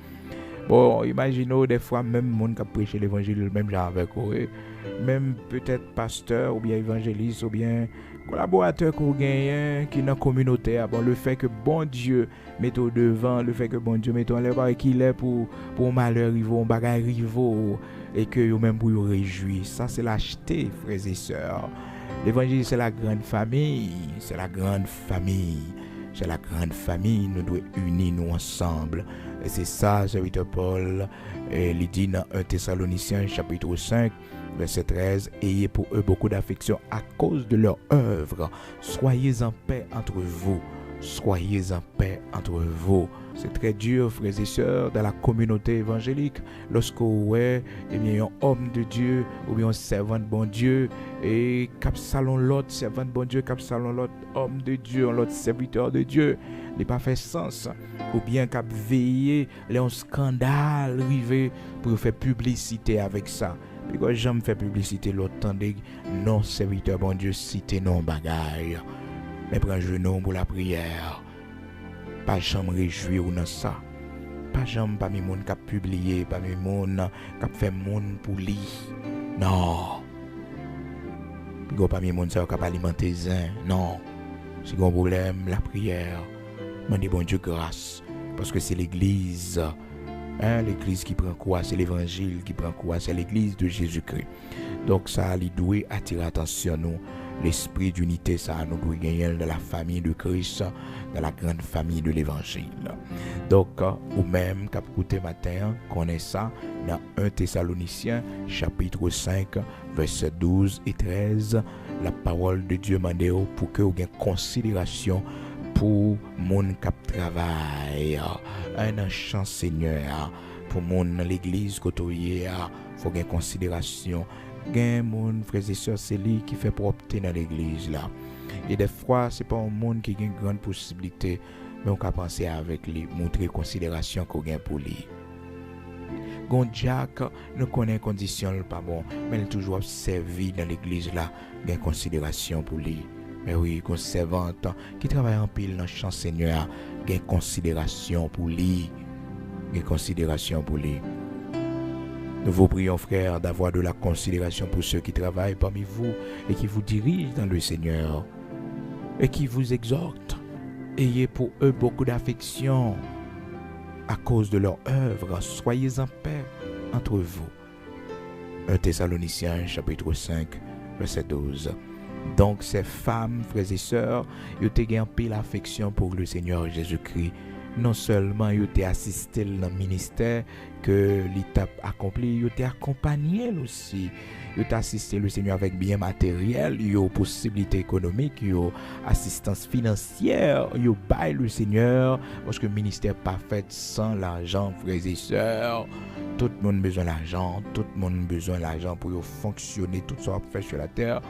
Bon, imaginez des fois même monde qui a prêché l'évangile même genre avec eux, même peut-être pasteur ou bien évangéliste ou bien collaborateur qu'on gagne qui dans la communauté. Bon, le fait que bon Dieu mette au devant, le fait que bon Dieu mette en l'air qu'il est pour malheur rivaux, bagay rivaux et que yo même pour yo réjouir. Ça c'est l'acheter, frères et sœurs. L'évangile c'est la grande famille, c'est la grande famille. C'est la grande famille, nous devons unir nous ensemble. Et c'est ça, serviteur Paul, il dit dans 1 Thessaloniciens chapitre 5, verset 13, ayez pour eux beaucoup d'affection à cause de leur œuvre. Soyez en paix entre vous. Soyez en paix entre vous. C'est très dur, frères et sœurs, dans la communauté évangélique, lorsque ouais, eh bien, un homme de Dieu ou bien un servant de bon Dieu et cap salon l'autre servant de bon Dieu, cap salon l'autre homme de Dieu, l'autre serviteur de Dieu, il n'a pas fait sens. Ou bien cap veiller, les un scandale arrivé pour faire publicité avec ça. Puis quand j'aime faire publicité, l'autre temps des non serviteurs bon Dieu cité non bagaille. Mais prends genou pour la prière. Pas jamais réjouir ou dans ça. Pas jamais pas mi monde qui a publié, pas mi monde qui a fait monde pour lui. Non. Puis pas mi monde ça qui a alimenter zin. Non. Si un problème la prière, demandez bon Dieu grâce parce que c'est l'église. L'église qui prend quoi, c'est l'évangile qui prend quoi, c'est l'église de Jésus-Christ. Donc ça il doit attirer attention nous. L'esprit d'unité, ça nous doit gagner dans la famille de Christ, dans la grande famille de l'évangile. Donc, ou même, cap écouté matin, connaît ça dans 1 Thessaloniciens, chapitre 5, versets 12 et 13, la parole de Dieu m'a dit pour que vous ayez considération pour mon cap travail, un chant Seigneur, pour mon l'église côtoyer, faut gagner considération. Gain moun frères et sœurs c'est lui qui fait propreté dans l'église là et des fois c'est pas un monde qui a une grande possibilité mais on peut penser avec lui montrer considération qu'on gain pour lui. Jack nous connaît condition pas bon mais il est toujours servi dans l'église là gain considération pour lui. Mais oui, une servante qui travaille en pile dans le champ Seigneur gain considération pour lui. Gain considération pour lui. Nous vous prions, frères, d'avoir de la considération pour ceux qui travaillent parmi vous et qui vous dirigent dans le Seigneur et qui vous exhortent. Ayez pour eux beaucoup d'affection à cause de leur œuvre. Soyez en paix entre vous. 1 Thessaloniciens, chapitre 5, verset 12. Donc, ces femmes, frères et sœurs, ils ont gagné l'affection pour le Seigneur Jésus-Christ. Non seulement ils ont assisté dans le ministère que l'État accompli, ils ont accompagné aussi. Ils ont assisté le Seigneur avec bien matériel, ils ont possibilité économique, ils ont assistance financière, ils ont baillé le Seigneur parce que le ministère n'est pas fait sans l'argent, frères et sœurs. Tout le monde a besoin d'argent, tout le monde a besoin d'argent pour fonctionner, tout ça fait sur la terre.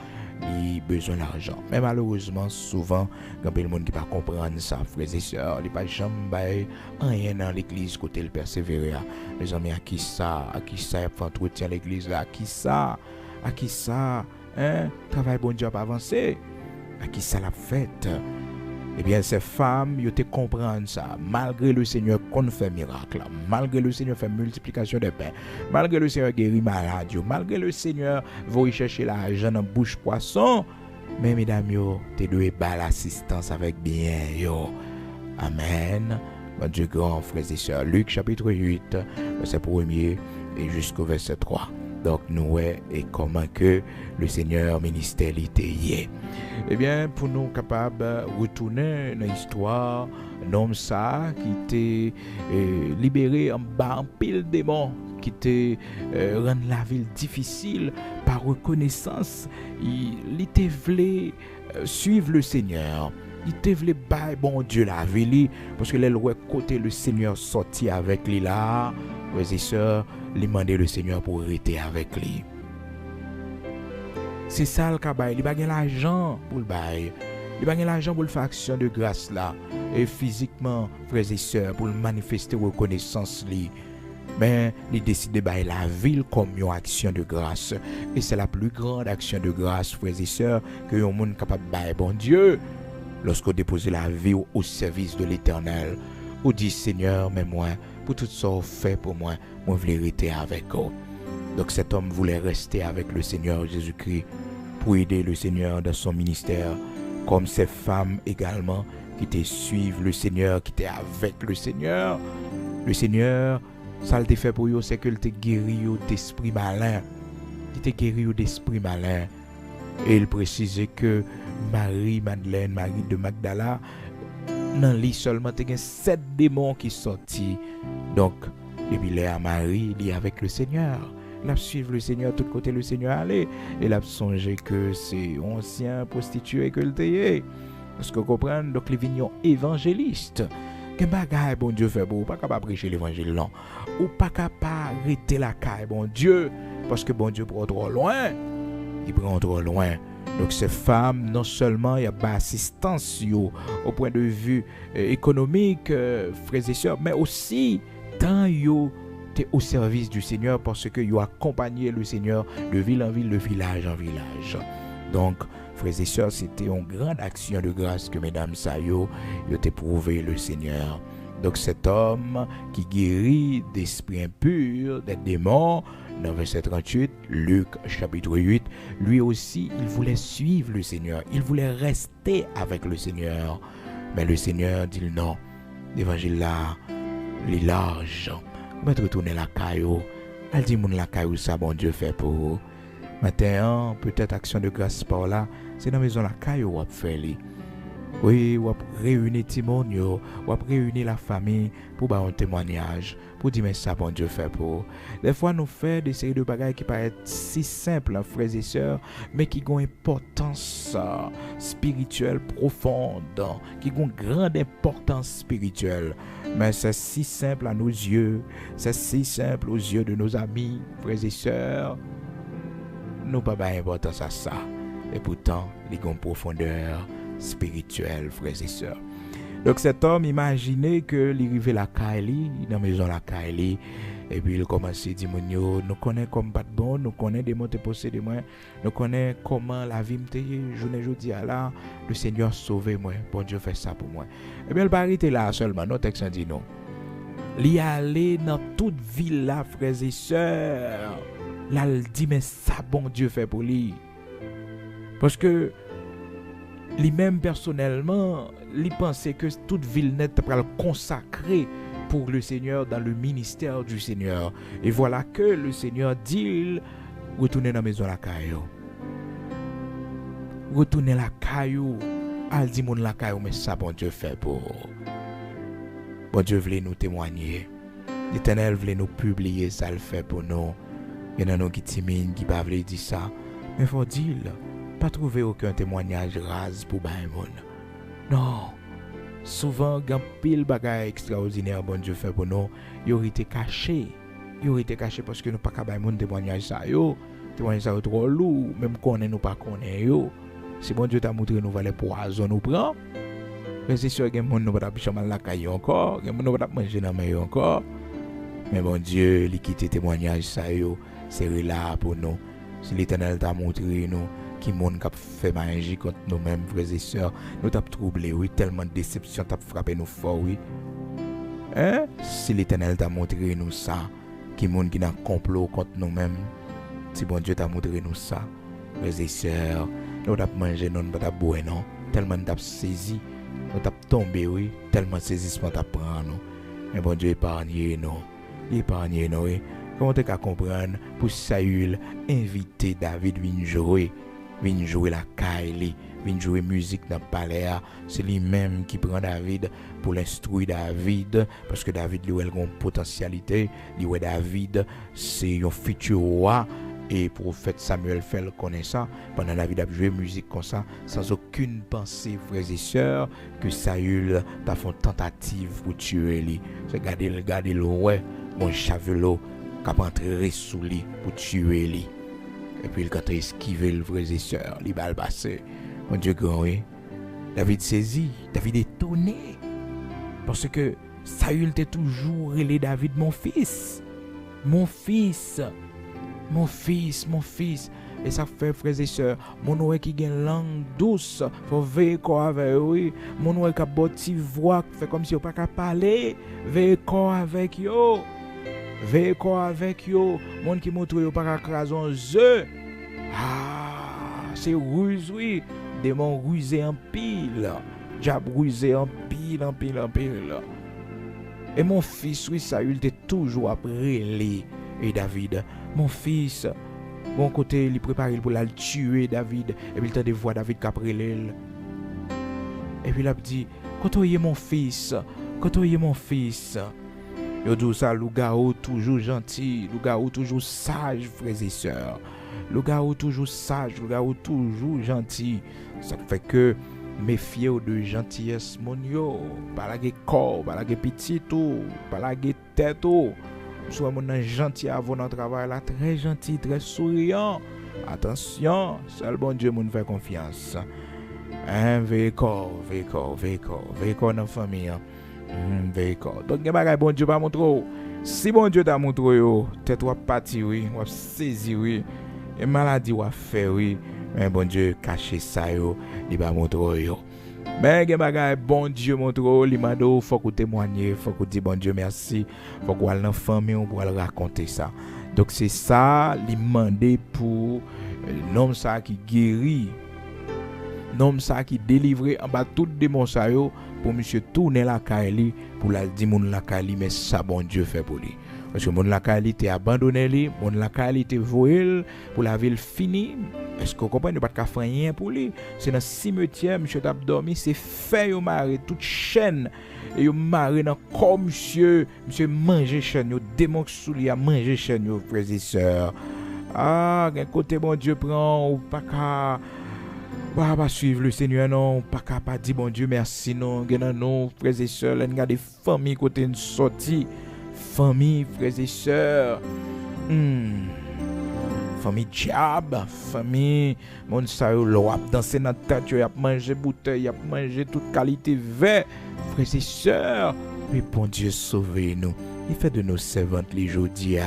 Il a besoin d'argent. Mais malheureusement, souvent, quand le monde qui ne peut pas comprendre ça, frères et sœurs, il n'y a pas jamais rien dans l'église côté le persévérer. Les amis, à qui ça entretient l'église là, à qui ça, travail bon Dieu pas avancé, à qui ça l'a fait. Eh bien, ces femmes, ils te comprennent ça. Malgré le Seigneur qu'on fait miracle, malgré le Seigneur fait multiplication de pain, malgré le Seigneur guérit malade, malgré le Seigneur va chercher l'argent dans bouche poisson, mais mesdames, te dois pas l'assistance avec bien, yo. Amen. Bon Dieu grand, frères et sœurs. Luc chapitre 8, verset 1er et jusqu'au verset 3. Donc, nous, et comment que le Seigneur ministère l'était. Eh bien, pour nous capables de retourner dans l'histoire, un homme ça qui était libéré en bas en pile démon, qui était rendre la ville difficile par reconnaissance, il était voulu suivre le Seigneur. Il était voulu bailler bon Dieu la ville parce que les côté le Seigneur sorti avec lui là, frères et sœurs, il demandait le Seigneur pour rester avec lui. C'est ça le cas, il n'a pas l'argent pour le bail. Il n'a pas l'argent pour le faire action de grâce là. Et physiquement, frères et sœurs, pour le manifester reconnaissance lui. Mais il décide de bailler la ville comme une action de grâce. Et c'est la plus grande action de grâce, frères et sœurs, que un monde capable de bailler bon Dieu. Lorsqu'on dépose la vie au service de l'Éternel, on dit Seigneur, mais moi, pour tout ça fait pour moi, moi voulais rester avec eux. Donc cet homme voulait rester avec le Seigneur Jésus-Christ pour aider le Seigneur dans son ministère, comme ces femmes également qui te suivent le Seigneur, qui étaient avec le Seigneur. Le Seigneur, ça le fait pour eux, c'est que te guérit d'esprit malin. Il te guérit d'esprit malin. Et il précisait que Marie-Madeleine, Marie de Magdala, dans lui seulement, il y a 7 démons qui sont sortis. Donc, depuis là, Marie, il est avec le Seigneur. Il a suivi le Seigneur, tout côté le Seigneur allait. Il a songé que c'est ancien prostitué que le tayé. Parce que vous comprenez, donc les vignons évangélistes. Quel bagage bon Dieu fait pour pas capable prêcher l'évangile non. Ou pas capable arrêter la caille bon Dieu. Parce que bon Dieu prend trop loin. Il prend trop loin. Donc ces femmes, non seulement il y a pas assistance au point de vue économique, frères et sœurs, mais aussi tant yo t'es au service du Seigneur parce que yo accompagné le Seigneur de ville en ville, de village en village. Donc frères et sœurs, c'était une grande action de grâce que mesdames Sayo yo éprouvé le Seigneur. Donc cet homme qui guérit d'esprits impurs, des démons, dans verset 38, Luc chapitre 8, lui aussi, il voulait suivre le Seigneur. Il voulait rester avec le Seigneur. Mais le Seigneur dit non. L'évangile là, il est large. On va retourner la caillou. Elle dit mon la caillou, ça bon Dieu fait pour vous. Maintenant, peut-être action de grâce par là, c'est dans la maison la caillou on fait li. Oui, on réunir Timonio, on réunir la famille pour faire un témoignage, pour dire mais ça bon Dieu fait pour. Des fois nous faisons des séries de bagages qui paraissent si simples, frères et sœurs, mais qui ont une importance spirituelle profonde, qui ont une grande importance spirituelle. Mais c'est si simple à nos yeux, c'est si simple aux yeux de nos amis, frères et sœurs. Nous pas d'importance à ça. Et pourtant, ils ont une profondeur spirituel, frères et sœurs. Donc cet homme imaginait que il arrivait la Kaili, dans la maison la Kaili, et puis il commençait à dire nous connaissons comme pas de bon, nous connaissons des mots te posséder moi, nous connaissons comment la vie me journée jeudi à là, le Seigneur sauvé moi, bon Dieu fait ça pour moi. Et bien il pas arrêter là seulement, notre texte dit non. Il allait dans toute ville là, frères et sœurs. Là il dit mais ça bon Dieu fait pour lui. Parce que lui-même personnellement, il pensait que toute ville nette pourrait le consacrer pour le Seigneur dans le ministère du Seigneur. Et voilà que le Seigneur dit, retournez dans la maison la caillou. Retournez la caillou. Al dit mon la caillou, mais ça bon Dieu fait pour. Bon Dieu voulait nous témoigner. L'Éternel voulait nous publier, ça le fait pour nous. Il y en a qui timide, qui ne peuvent pas dire ça. Mais il faut dire, pas trouver aucun témoignage rase pour le monde. Non. Souvent, quand pile bagaille extraordinaire, bon Dieu fait pour nous, il aurait été caché. Il aurait été caché parce que nous pas capable de témoignage ça yo. Témoignage ça trop lourd, même qu'on nous pas connaît yo. Si bon Dieu t'a montré nous les poison nous prend. Mais c'est sûr que monde nous pas picher mal la caille encore, que monde nous pas manger dans main encore. Mais bon Dieu, il quitte témoignage ça yo, c'est là pour nous. Si l'Éternel t'a montré nous qui monde qui fait magie contre nous-mêmes frères et sœurs, nous t'a troublé oui, tellement de déception t'a frappé nous fort oui. Hein? Si l'Éternel t'a montré nous ça, qui monde qui dans complot contre nous-mêmes, si bon Dieu t'a montré nous ça, frères et sœurs, nous t'a mangé non pas t'a boire non, tellement t'a saisi, nous t'a tombé oui, tellement saisissement t'a prend nous. Mais bon Dieu épargne nous oui. Comment tu peux comprendre pour Saül inviter David vient jouer la caille, vient jouer musique dans le palais. C'est lui-même qui prend David pour l'instruire David parce que David lui a une potentialité. David c'est un futur roi et prophète Samuel fait le connaissant. Pendant David a joué musique comme ça sans aucune pensée, frères et sœurs, que Saül a fait une tentative pour tuer lui. C'est garder le ouais, mon chavelot qui a entré sous lui pour tuer lui. Et puis il a esquivé le frères et sœurs, il va le passer. Mon Dieu grand, oui. David saisi, David étonné. Parce que Saül était toujours relé David, mon fils. Mon fils. Mon fils. Et ça fait, frères et sœurs, mon qui a une langue douce, faut veiller avec eux. Mon qui a une voix, fait comme si on pas qu'à parler, veiller avec eux. Veille avec eux. Mon qui montre yo pas qu'à craser un œuf. Ah, c'est ruse, oui. Démon rusé en pile. Diable rusé en pile. Et mon fils, oui, ça, il était toujours après lui. Et David, mon fils, bon côté, il prépare pour la tuer, David. Et puis il t'a de voir David qu'après l'île. Et puis il a dit, quand est mon fils? Yo dit ça, le gars toujours gentil, le gars toujours sage, frères et sœurs. Le gars toujours sage, le gars toujours gentil. Ça fait que méfiez-vous de gentillesse, mon yo. Pas la corps, pas la petit tout, pas la tête tout. Soit mon gentil avant notre travail là, très gentil, très souriant. Attention, seul bon Dieu nous fait confiance. Veille corps dans la famille. Donc, il y a bon Dieu pas montrer. Si bon Dieu t'a montré, tête ou parti, oui, ou saisi, oui, et maladie ou fait, oui, mais bon Dieu caché ça, il va montrer. Mais il y a bon Dieu montre, il m'a dit, faut que témoigner, faut que dire bon Dieu merci, faut qu'on aille dans la famille pour raconter ça. Donc, c'est ça, il m'a demandé pour l'homme ça qui guérit, l'homme ça qui délivre en bas tout démon ça yo. Pour monsieur tourner la caille pour la dire mon la caille mais ça bon Dieu fait pour lui parce que mon la caille était abandonné lui mon la caille était voile pour la ville finie. Est-ce que vous comprenez pas faire rien pour lui? C'est dans cimetière monsieur t'a dormi, c'est fait yo maré toute chaîne et yo maré dans comme monsieur manger chaîne yo démon sous lui a manger chaîne yo frères et sœurs. Ah un côté bon Dieu prend ou pas qu'à pas suivre le Seigneur, non, pas capable de dire bon Dieu merci, non, non, frères et sœurs, il y a des familles côté une sortie, famille, frères et sœurs, famille diable, famille, mon ça yo l'op danser dans tête, y a manger bouteille, y a manger toute qualité vert, frères et sœurs, mais bon Dieu sauvez-nous, il fait de nos servantes les jours-ci.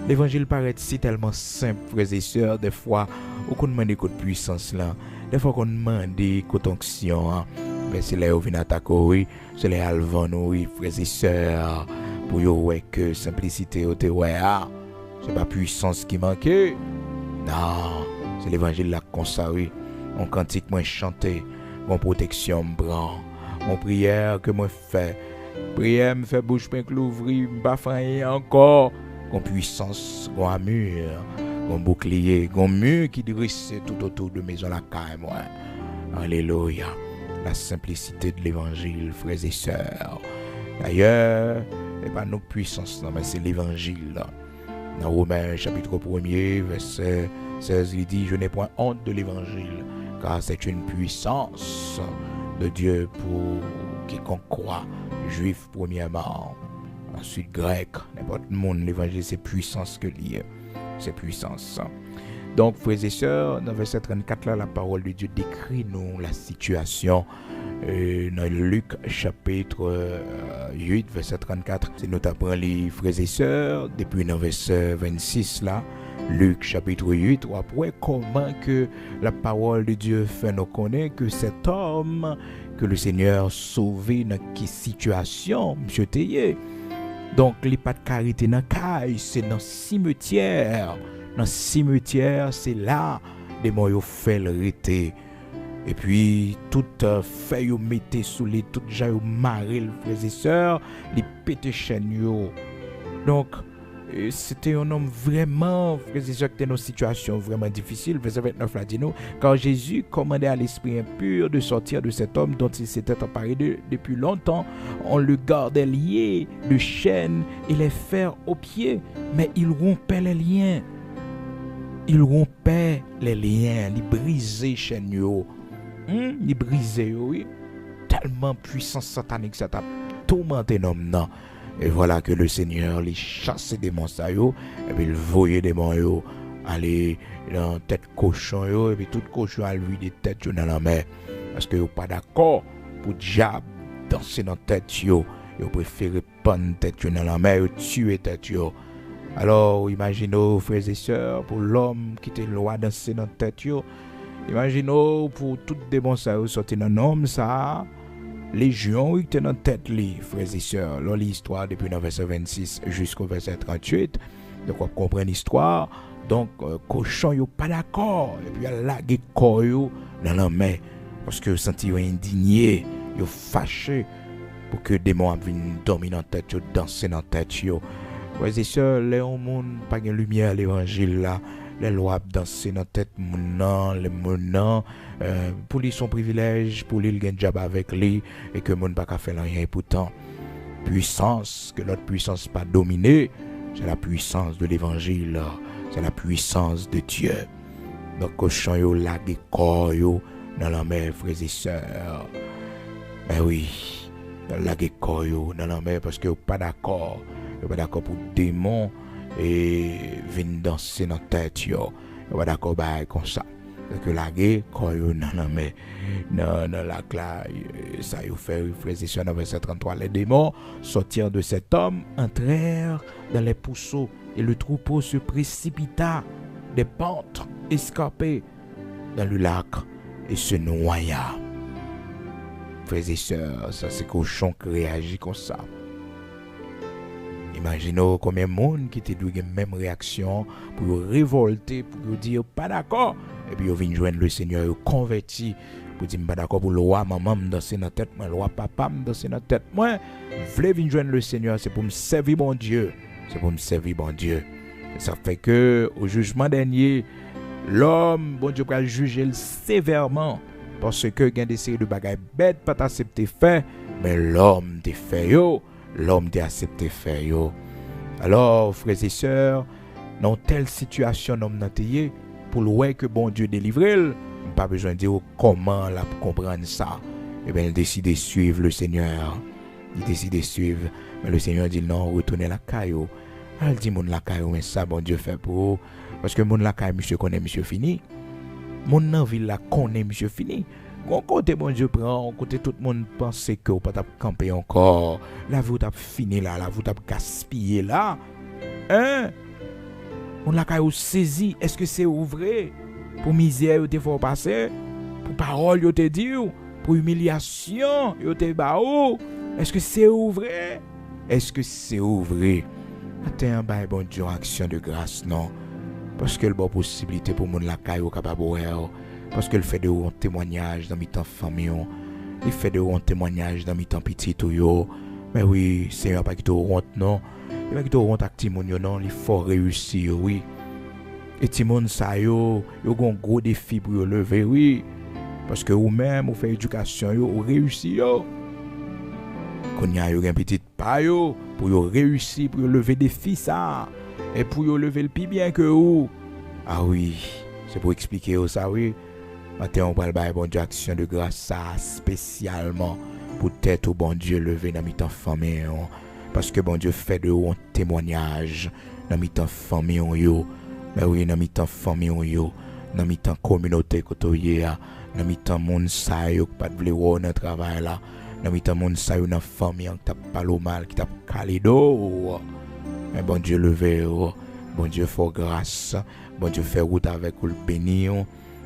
L'évangile paraît si tellement simple, frères et sœurs, des fois, on demande de puissance là. Des fois qu'on demande côté onction, mais c'est là où vient attaquer, oui, c'est là où oui, frères et sœurs, pour yo que simplicité au te c'est pas puissance qui manque. Non, c'est l'évangile là qu'on ça oui. On cantique moi chanter, mon protection me prend, mon prière que moi fait. Prière me fait bouche plein l'ouvrir, pas faire encore. Mon puissance, mon amur, mon bouclier, mon mur qui dresse tout autour de maison la caille moi. Alléluia. La simplicité de l'évangile, frères et sœurs. D'ailleurs, c'est pas nos puissances, non, mais c'est l'évangile. Dans Romains chapitre 1er, verset 16, il dit, je n'ai point honte de l'évangile, car c'est une puissance de Dieu pour quiconque croit, juif premièrement, ensuite grec, n'importe le monde, l'évangile c'est puissance que lié, c'est puissance. Donc, frères et sœurs, dans verset 34, là, la parole de Dieu décrit nous la situation. Dans Luc chapitre 8, verset 34, c'est notamment les frères et sœurs, depuis dans verset 26, là, Luc chapitre 8, ou après comment que la parole de Dieu fait nous connaître que cet homme, que le Seigneur sauvé dans quelle situation, monsieur Théier. Donc, les pas de carité dans la caille, c'est dans le cimetière. Dans le cimetière, c'est là des mots fait le rété. Et puis, tout fait yo mettez sous les tout gens yo maré le frères et sœurs, les pété chaîne yo. Donc, c'était un homme vraiment, frères et sœurs, qui était dans une situation vraiment difficile. Verset 29 là dit nous, car Jésus commandait à l'esprit impur de sortir de cet homme dont il s'était emparé depuis longtemps. On le gardait lié de chaînes et les fers aux pieds, mais il rompait les liens. Il rompait les liens, il brisait les chaînes yo. Il brisait oui. Tellement puissance satanique ça t'a tourmenté l'homme non. Et voilà que le Seigneur les chassait des monstres et puis il voyait des monstres aller dans tête cochon yo, et puis tout cochon à lui des têtes dans la mer parce que yo pas d'accord pour diable danser dans tête yo, yo préféré prendre tête dans la mer, yo tuer tête yo. Alors, imaginez, frères et sœurs, pour l'homme qui était loi danser dans la tête, imaginez pour tout démon ça sorti dans l'homme ça, légion qui était dans la tête, frères et sœurs. Là, l'histoire depuis le verset 26 jusqu'au verset 38, donc on comprend l'histoire. Donc, cochon, yo pas d'accord, et puis il a lagué corps dans la main, parce que senti indigné, yo fâché, pour que démon vienne dormir dans la tête, danser dans la tête. Frères et sœurs, les gens pas de lumière l'évangile là, les lois danser dans tête mon les mon pour lui son privilège, pour lui il gagne job avec lui et que mon pas qu'à faire rien. Et pourtant puissance que notre puissance pas dominée, c'est la puissance de l'évangile, c'est la puissance de Dieu. Donc cochon yo lagué corps yo dans la mer, frères et sœurs. Ben oui, lagué corps yo dans la mer parce que pas d'accord. Yo pas d'accord pour démon et venir danser dans tête yo. Yo pas d'accord bah comme ça. Que la guerre quand yo non mais non la là ça yo fait réfléchir dans verset 33 les démons sortirent de cet homme, entrèrent dans les pousseaux et le troupeau se précipita des pentes escarpées dans le lac et se noya. Frères et sœurs, ça c'est cochon qui réagit comme ça. Imaginez combien de monde qui te la même réaction pour révolter, pour dire pas d'accord. Et puis, ils viennent joindre le Seigneur, ils converti pour dire pas d'accord pour le roi, maman me danser dans la tête, moi, le roi papa me danser dans la tête. Moi, je voulais venir joindre le Seigneur, c'est pour me servir mon Dieu. C'est pour me servir mon Dieu. Et ça fait que au jugement dernier, l'homme, bon Dieu, va juger sévèrement. Parce que il y a des séries de bagages bêtes, pas accepté faire, mais l'homme t'a fait yo. L'homme t'a accepté faire yo. Alors, frères et sœurs, dans telle situation, l'homme n'a tayé, pour le voir que bon Dieu délivre, pas besoin de dire comment la comprendre ça. Et bien, il décide de suivre le Seigneur. Il décide de suivre. Mais le Seigneur dit non, retournez la caillou. Elle dit mon la caillou, mais ça, bon Dieu fait pour vous. Parce que mon la caillou, monsieur connaît, monsieur fini. Mon nan ville la connaît, monsieur fini. Quand côté bon Dieu prend, côté tout le monde pense que vous pas camper encore. Là, vous avez fini là, vous avez gaspillé là. Hein? On l'a qu'à saisi, est-ce que c'est vrai? Pour misère, vous te faut passer? Pour parole, vous te dit? Pour humiliation, vous te baou? Est-ce que c'est vrai? Est-ce que c'est vrai? Attends, bah, bon Dieu, action de grâce, non? Parce que le bon possibilité pour mon la caillou capable parce que le fait de un témoignage dans mes temps famille, il fait de un témoignage dans mes temps petit tout yo. Mais oui, Seigneur pas qui te honte non. Il va qui te honte avec Timon non, il faut réussir oui. Et Timon ça yo gon gros défi pour lever oui. Parce que ou même vous fait éducation yo, ou réussir yo. Qu'on y a un petit pas yo pour yo réussir pour lever défi ça. Et pour yo lever le plus bien que vous. Ah oui, c'est pour expliquer ça oui. Maintenant on parle de bon Dieu action de grâce ça spécialement pour tête au bon Dieu levé dans mi-temps famille. Parce que bon Dieu fait de un témoignage dans mi-temps famille yo. Mais oui dans mi-temps famille yo, dans mi-temps communauté côté dans mi-temps monde ça yo pas de vouloir dans travail là, dans mi-temps monde ça yo dans famille qui t'a pas le mal qui t'a calé d'eau. Mais bon Dieu levé, bon Dieu fait grâce, bon Dieu fait route avec le béni.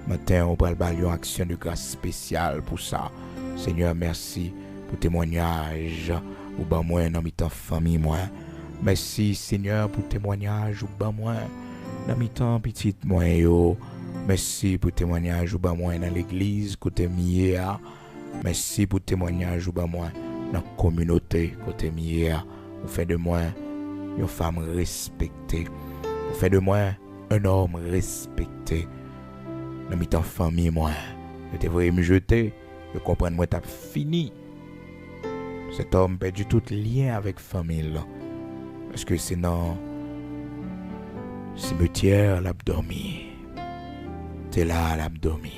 Maintenant, on va faire une action de grâce spéciale pour ça. Seigneur, merci pour témoignage ou ban moi dans mi-temps famille moi. Merci Seigneur pour témoignage ou ban moi dans mi-temps petite moi yo. Merci pour témoignage ou ban moi dans l'église côté mié. Merci pour témoignage ou ban moi dans la communauté côté mié. Vous faites de moi une femme respectée. Vous faites de moi un homme respecté. Dans mes temps famille, moi, je devrais me jeter. Je comprends, moi, t'as fini. Cet homme perdu tout lien avec famille. Là. Parce que c'est dans le cimetière, l'abdomen. C'est là, l'abdomen.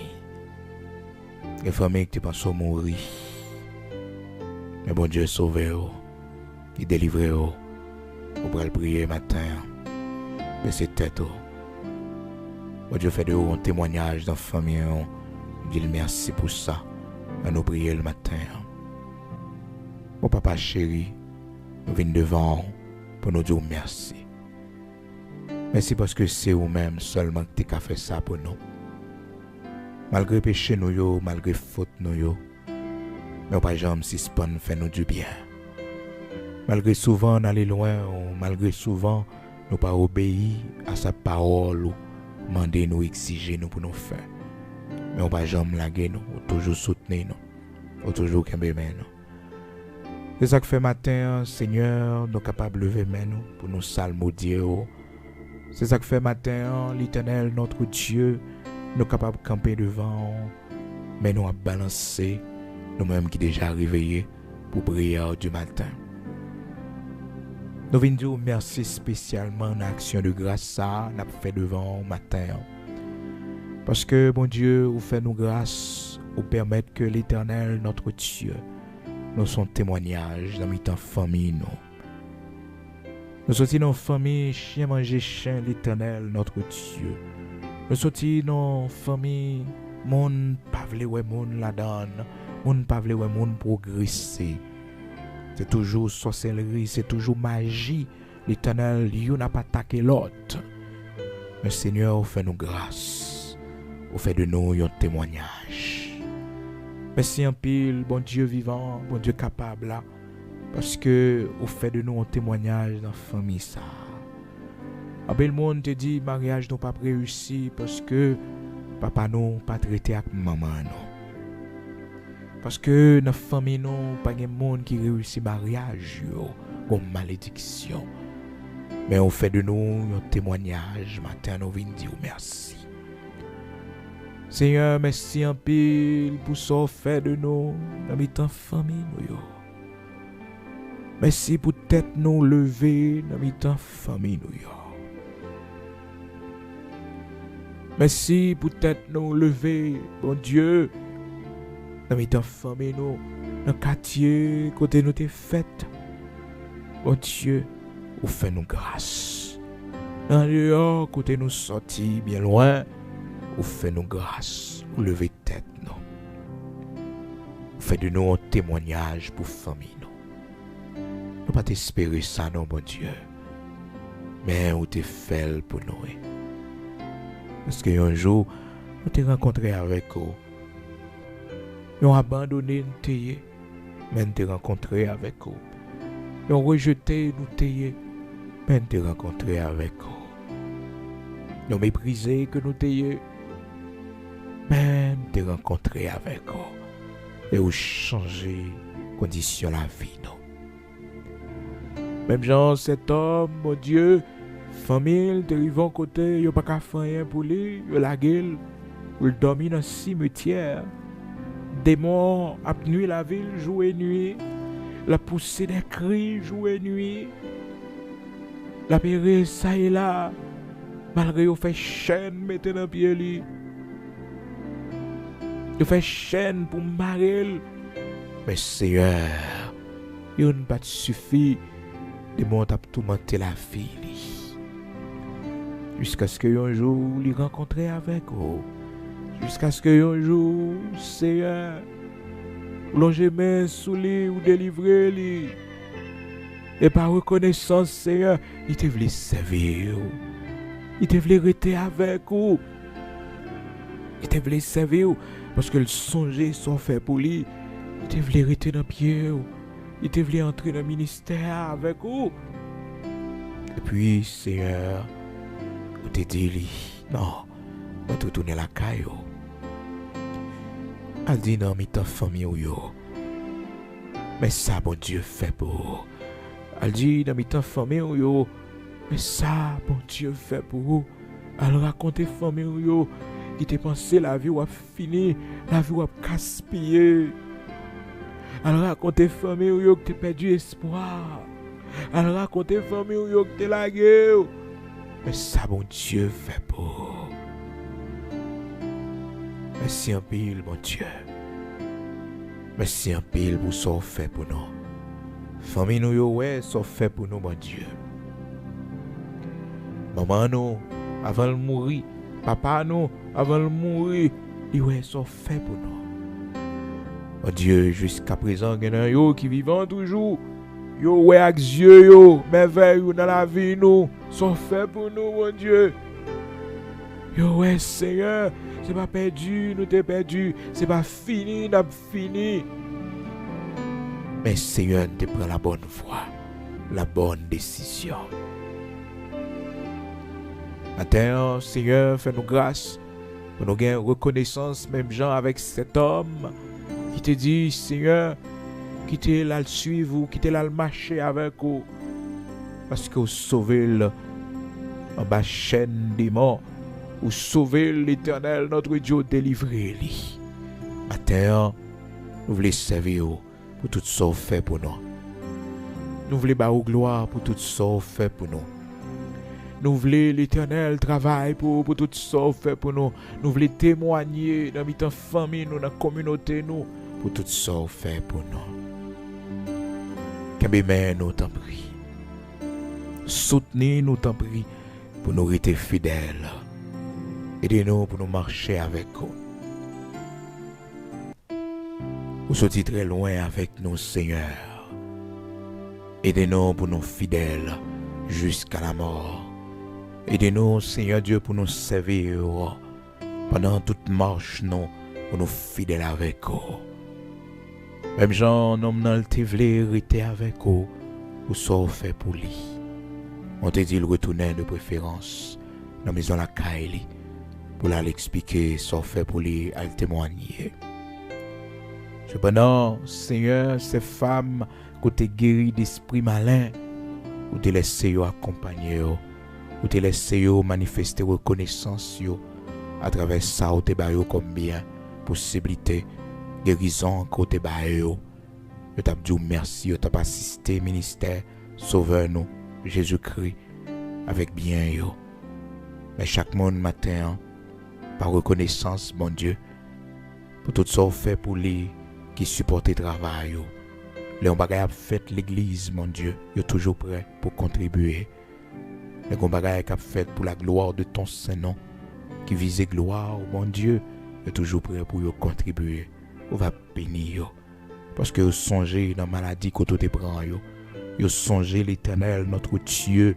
Les familles qui pensent mourir. Mais bon Dieu sauvé, il délivré. On pourrait le prier matin. Mais c'est tête. Bon Dieu fait de un témoignage dans la famille. On dit merci pour ça. On nous prier le matin. Mon papa chéri, nous venons devant pour nous dire merci. Merci parce que c'est vous-même seulement qui t'es fait ça pour nous. Malgré péché nous yo, malgré faute nous yo, mais pas jamais suspend fait nous du bien. Malgré souvent on allait loin, ou malgré souvent nous pas obéi à sa parole ou demander nous exiger nous pour nous faire. Mais on pas jamais laguer nous, ou toujours soutenir nous, ou toujours kembe men nous. C'est ça que fait matin, Seigneur, nous capables de lever main nous pour nous salmodier. C'est ça que fait matin, l'Éternel, notre Dieu, nous capables de camper devant, mais nous à balancer, nous-mêmes qui déjà réveillés pour prière du matin. Nous venons dire merci spécialement en action de grâce ça, nous fait devant matin. Parce que, bon Dieu, vous fait nous grâce, vous permettre que l'Éternel, notre Dieu, nous son témoignage dans notre famille, nous. Nous sommes dans famille, chien manger chien, l'Éternel, notre Dieu. Nous sommes dans famille, monde pas vle ouais monde la donne, monde pas vle ouais monde progresser. C'est toujours sorcellerie, c'est toujours magie. L'Éternel, il n'a pas attaqué l'autre. Mais Seigneur, fait nous grâce. Vous fait de nous un témoignage. Merci en pile, bon Dieu vivant, bon Dieu capable là. Parce que vous fait de nous un témoignage dans la famille ça. En bel monde te dit mariage n'a pas réussi parce que papa nous pas traité avec maman non. Parce que dans la famille nous pas de monde qui réussit mariage comme malédiction. Mais on fait de nous un témoignage matin nous venons dire merci. Seigneur, merci en pile pour ce que fait de nous dans notre famille nous. Merci pour tête nous lever dans notre famille nous. Merci pour tête nous lever, bon Dieu, dans notre famille nous, dans le quartier côté nous t'es fait. Bon Dieu, vous fait nous grâce. Dans le dehors côté nous sorti bien loin, vous fait nous grâce, vous levez tête nous. Vous faites de nous un témoignage pour famille nous. Nous pas t'espérer ça non bon Dieu. Mais vous t'es fait pour nous. Parce que un jour, nous t'es rencontré avec vous. Nous avons abandonné nous, mais nous t'es rencontré avec vous. Nous avons rejeté nous, mais nous t'es rencontré avec vous. Nous méprisé que nous t'ayons, mais nous t'es rencontré avec vous. Et vous changé condition la vie nous. Même Jean, cet homme, mon Dieu, famille, te rivant côté, yo pas qu'à faire rien pour lui, yo la gueule, ou il dormit dans le cimetière. Démon a nuit la ville, jour et nuit. La poussée des cris, jour et nuit. La péré, ça et là, malgré yo fait chaîne, mettez dans pied li. Yo fait chaîne pour marrer. Mais Seigneur, yo n'a pas suffi. Démon t'a tourmenté la vie li. Jusqu'à ce que un jour, il rencontre avec vous. Jusqu'à ce que un jour, Seigneur, ou longer main sous lui ou délivrer lui. Et par reconnaissance, Seigneur, il te voulait servir. Il te voulait rester avec vous. Il te voulait servir parce que le songer sont fait pour lui. Il te voulait rester dans le pied. Il te voulait entrer dans le ministère avec vous. Et puis, Seigneur, vous te dit, non, on te tourner la caille. Elle dit, non, mais ta famille, mais ça, bon Dieu, fait pour. Elle dit, dans ta famille, mais ça, bon Dieu, fait pour vous. Elle raconte famille, qui te pensé la vie a fini, la vie a gaspillé. Elle raconte famille, qui te perdu espoir. Elle raconte famille, qui te lagué. Mais ça, bon Dieu, fait pour. Merci en pile, mon Dieu. Merci en pile pour ce que fait pour nous. Famille nous, ouais, ce fait pour nous, mon Dieu. Maman nous, avant de mourir. Papa nous, avant de mourir. Il ouais, ce fait pour nous. Mon Dieu, jusqu'à présent, il y en a qui vivent toujours. Yo ouais avec yeux yo, merveille dans la vie nous, sont faits pour nous, mon Dieu. Yo ouais Seigneur, c'est pas perdu, nous t'es perdu, c'est pas fini, n'a fini. Mais Seigneur, tu prends la bonne voie, la bonne décision. Matin, Seigneur, fais-nous grâce pour nous gagner reconnaissance, même gens avec cet homme qui te dit, Seigneur, qui t'es là le suivre ou qui t'es là le marcher avec vous, parce que vous sauvez en bas chaîne des morts, vous sauvez l'Éternel, notre Dieu, délivré lui. Matin, nous voulons servir pour tout ce qu'on fait pour nous. Nous voulons battre gloire pour tout ce qu'on fait pour nous. Nous voulons l'Éternel travail pour tout ce qu'on fait pour nous. Nous voulons témoigner dans notre famille, dans la communauté, nous, pour tout ce qu'on fait pour nous. Qu'aimez nous t'en prie. Soutenez-nous t'en prie pour nous rester fidèles. Aidez-nous pour nous marcher avec vous. Vous sortez très loin avec nous, Seigneur. Aidez-nous pour nous fidèles jusqu'à la mort. Aidez-nous, Seigneur Dieu, pour nous servir pendant toute marche, nous, pour nous fidèles avec vous. Même Jean, nous n'avons pas été avec vous, ou ça fait pour lui. On te dit le retourner de préférence dans la maison la Kaili, pour l'expliquer, ça fait pour lui, à le témoigner. Cependant, Seigneur, ces femmes qui t'ont guéri d'esprit malin, ou te laissé accompagner, ou te laissé manifester reconnaissance à travers ça, ou te baillé comme bien, possibilité, guérison, côté baillé. Je t'ai dit merci, je t'ai assisté, ministère, sauveur nous, Jésus-Christ, avec bien. Mais chaque monde matin, par reconnaissance, mon Dieu, pour tout ça fait pour lui qui supporte le travail. Les gens qui fait l'église, mon Dieu, ils sont toujours prêts pour contribuer. Les gens qui fait pour la gloire de ton Saint-Nom, qui vise gloire, mon Dieu, ils sont toujours prêts pour contribuer. On va bénir. Parce que vous songez dans la maladie que tu prends. Vous songez l'Éternel, notre Dieu,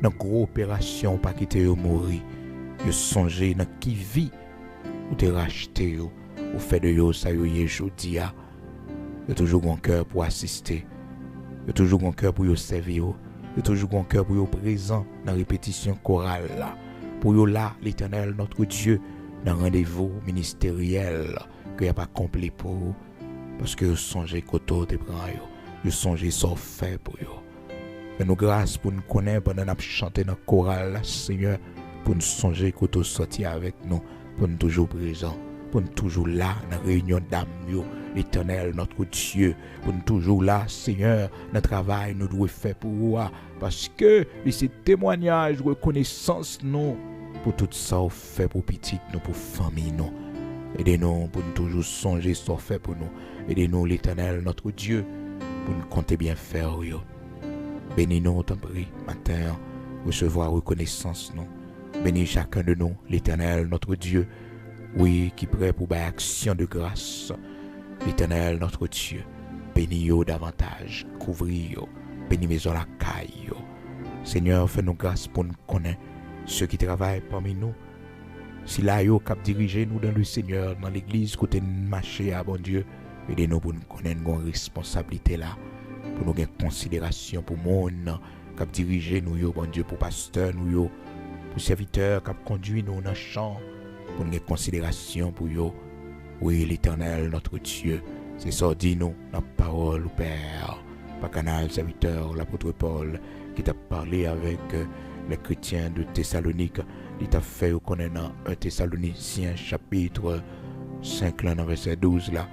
dans une grosse opération, pas quitter mourir. Vous songez dans qui vit, ou te racheter, ou fait de vous, ça y est, aujourd'hui. Vous toujours un cœur pour assister. Vous toujours un cœur pour vous servir. Vous toujours un cœur pour vous présent dans la répétition chorale. Pour vous là, l'Éternel, notre Dieu, dans le rendez-vous ministériel que n'y a pas complet pour vous. Parce que vous songez qu'auto te prend. Vous songez ce fait pour vous. Fais-nous grâce pour nous connaître pendant que nous chantons dans le choral, Seigneur, pour nous songer qu'auto sortir avec nous, pour nous toujours présents. Pour nous toujours là dans la réunion d'âme, l'Éternel, notre Dieu, pour nous toujours là, Seigneur, notre travail nous doit faire pour vous, parce que c'est témoignage, reconnaissance, nous, pour tout ça, fait pour petit, nous, pour famille, nous. Aidez-nous pour nous toujours songer ce fait pour nous. Aidez-nous, l'Éternel, notre Dieu, pour nous compter bien faire. Bénis-nous, t'en prie, matin, recevoir reconnaissance, nous. Bénis chacun de nous, l'Éternel, notre Dieu, oui, qui prêt pour une action de grâce. L'Éternel, notre Dieu, bénis-nous davantage, couvrir, bénis maison la caille. Seigneur, fais-nous grâce pour nous connaître ceux qui travaillent parmi nous. Si là, yo cap diriger nous dans le Seigneur, dans l'église, côté marché à bon Dieu, aidez-nous pour nous connaître nos responsabilités là, pour nous avoir considération pour le monde, cap diriger nous, bon Dieu, pour pasteur nous, pour serviteur, cap conduit nous dans le champ, pour nous avoir considération pour eux. Oui, l'Éternel, notre Dieu, c'est ça, dis-nous, dans la parole, Père, par canal serviteur, l'apôtre Paul, qui t'a parlé avec les chrétiens de Thessalonique, il t'a fait connaître dans 1 Thessaloniciens chapitre 5, là, dans verset 12, là,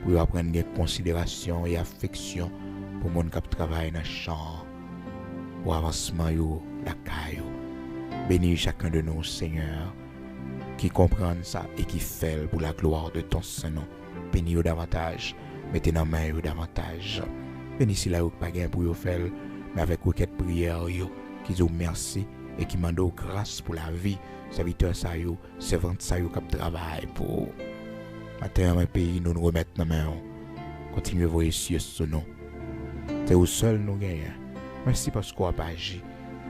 pour apprendre des considération et affection pour mon qui travaille dans le champ, pour avancement, la caille. Bénis chacun de nous, Seigneur, qui comprennent ça et qui fait pour la gloire de ton Saint-Nom. Bénis-vous davantage, mettez dans la main davantage. Bénis si là, pas gain pour vous faire, mais avec requête prière, qui dit merci et qui mande grâce pour la vie, serviteur ça yo, servante ça yo, qui travaille pour. Matin, un pays, nous nous remettons dans la main. Continuez à voir cieux ce nom. C'est au seul nous gagnons. Merci parce qu'on a pas agi.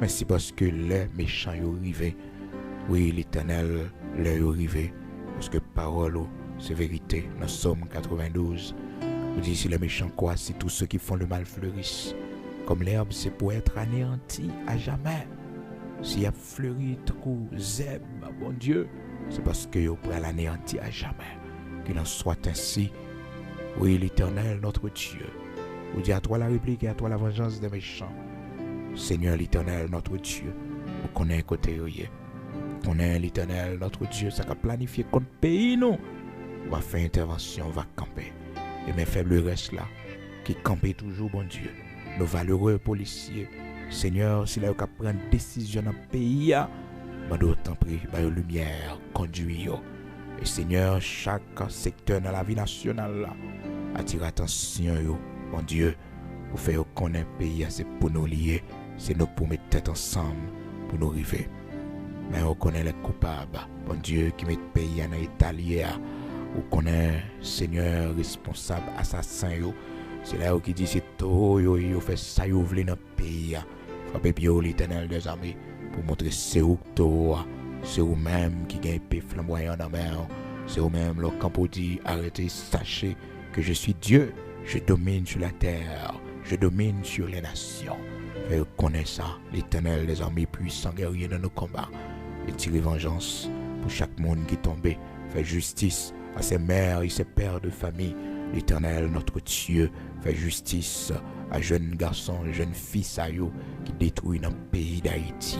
Merci parce que les méchants y arrivés. Oui, l'Éternel, les arrivés. Parce que parole, c'est vérité. Dans Somme 92, vous dites si les méchants quoi, si tous ceux qui font le mal fleurissent. Comme l'herbe, c'est pour être anéanti à jamais. S'il y a fleuri, tout coup, zèbre, bon Dieu, c'est parce que vous pourrez l'anéantir à jamais. Qu'il en soit ainsi. Oui, l'Éternel, notre Dieu. Vous dites à toi la réplique et à toi la vengeance des méchants. Seigneur l'Éternel, notre Dieu, vous connaissez côté oyer. On est l'Éternel, notre Dieu, ça a planifié contre le pays, nous. On va faire intervention, on va camper. Et mes faibles restent là, qui campent toujours, bon Dieu. Nos valeureux policiers, Seigneur, si là, on prend une décision dans le pays, d'autant pris, la lumière, conduit. Et Seigneur, chaque secteur dans la vie nationale, là, attire attention, bon Dieu, pour faire connaître le pays, c'est pour nous lier, c'est nous pour mettre tête ensemble, pour nous arriver. Mais on connaît les coupables, bon Dieu, qui met le pays en Italie, on connaît Seigneur responsable, assassin, c'est là qui dit c'est tout, yo fait ça, yo voulez dans le pays, frappez bien l'Éternel des armées, pour montrer c'est où c'est vous-même qui gagne paix flamboyant dans la main, c'est vous-même le camp pour dire arrêtez, sachez que je suis Dieu, je domine sur la terre, je domine sur les nations. Faites connaître ça, l'Éternel des armées puissants guerriers dans nos combats. Et tirer vengeance pour chaque monde qui est tombé. Fait justice à ses mères et ses pères de famille. L'Éternel, notre Dieu, fait justice à jeunes garçons, jeunes filles qui détruisent dans le pays d'Haïti.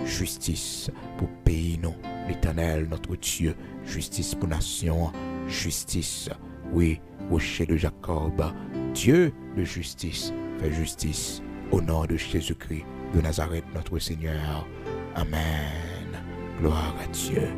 Justice pour pays non. L'Éternel, notre Dieu, justice pour nation. Justice, oui, rocher de Jacob. Dieu de justice, fait justice au nom de Jésus-Christ de Nazareth, notre Seigneur. Amen. Gloire à Dieu.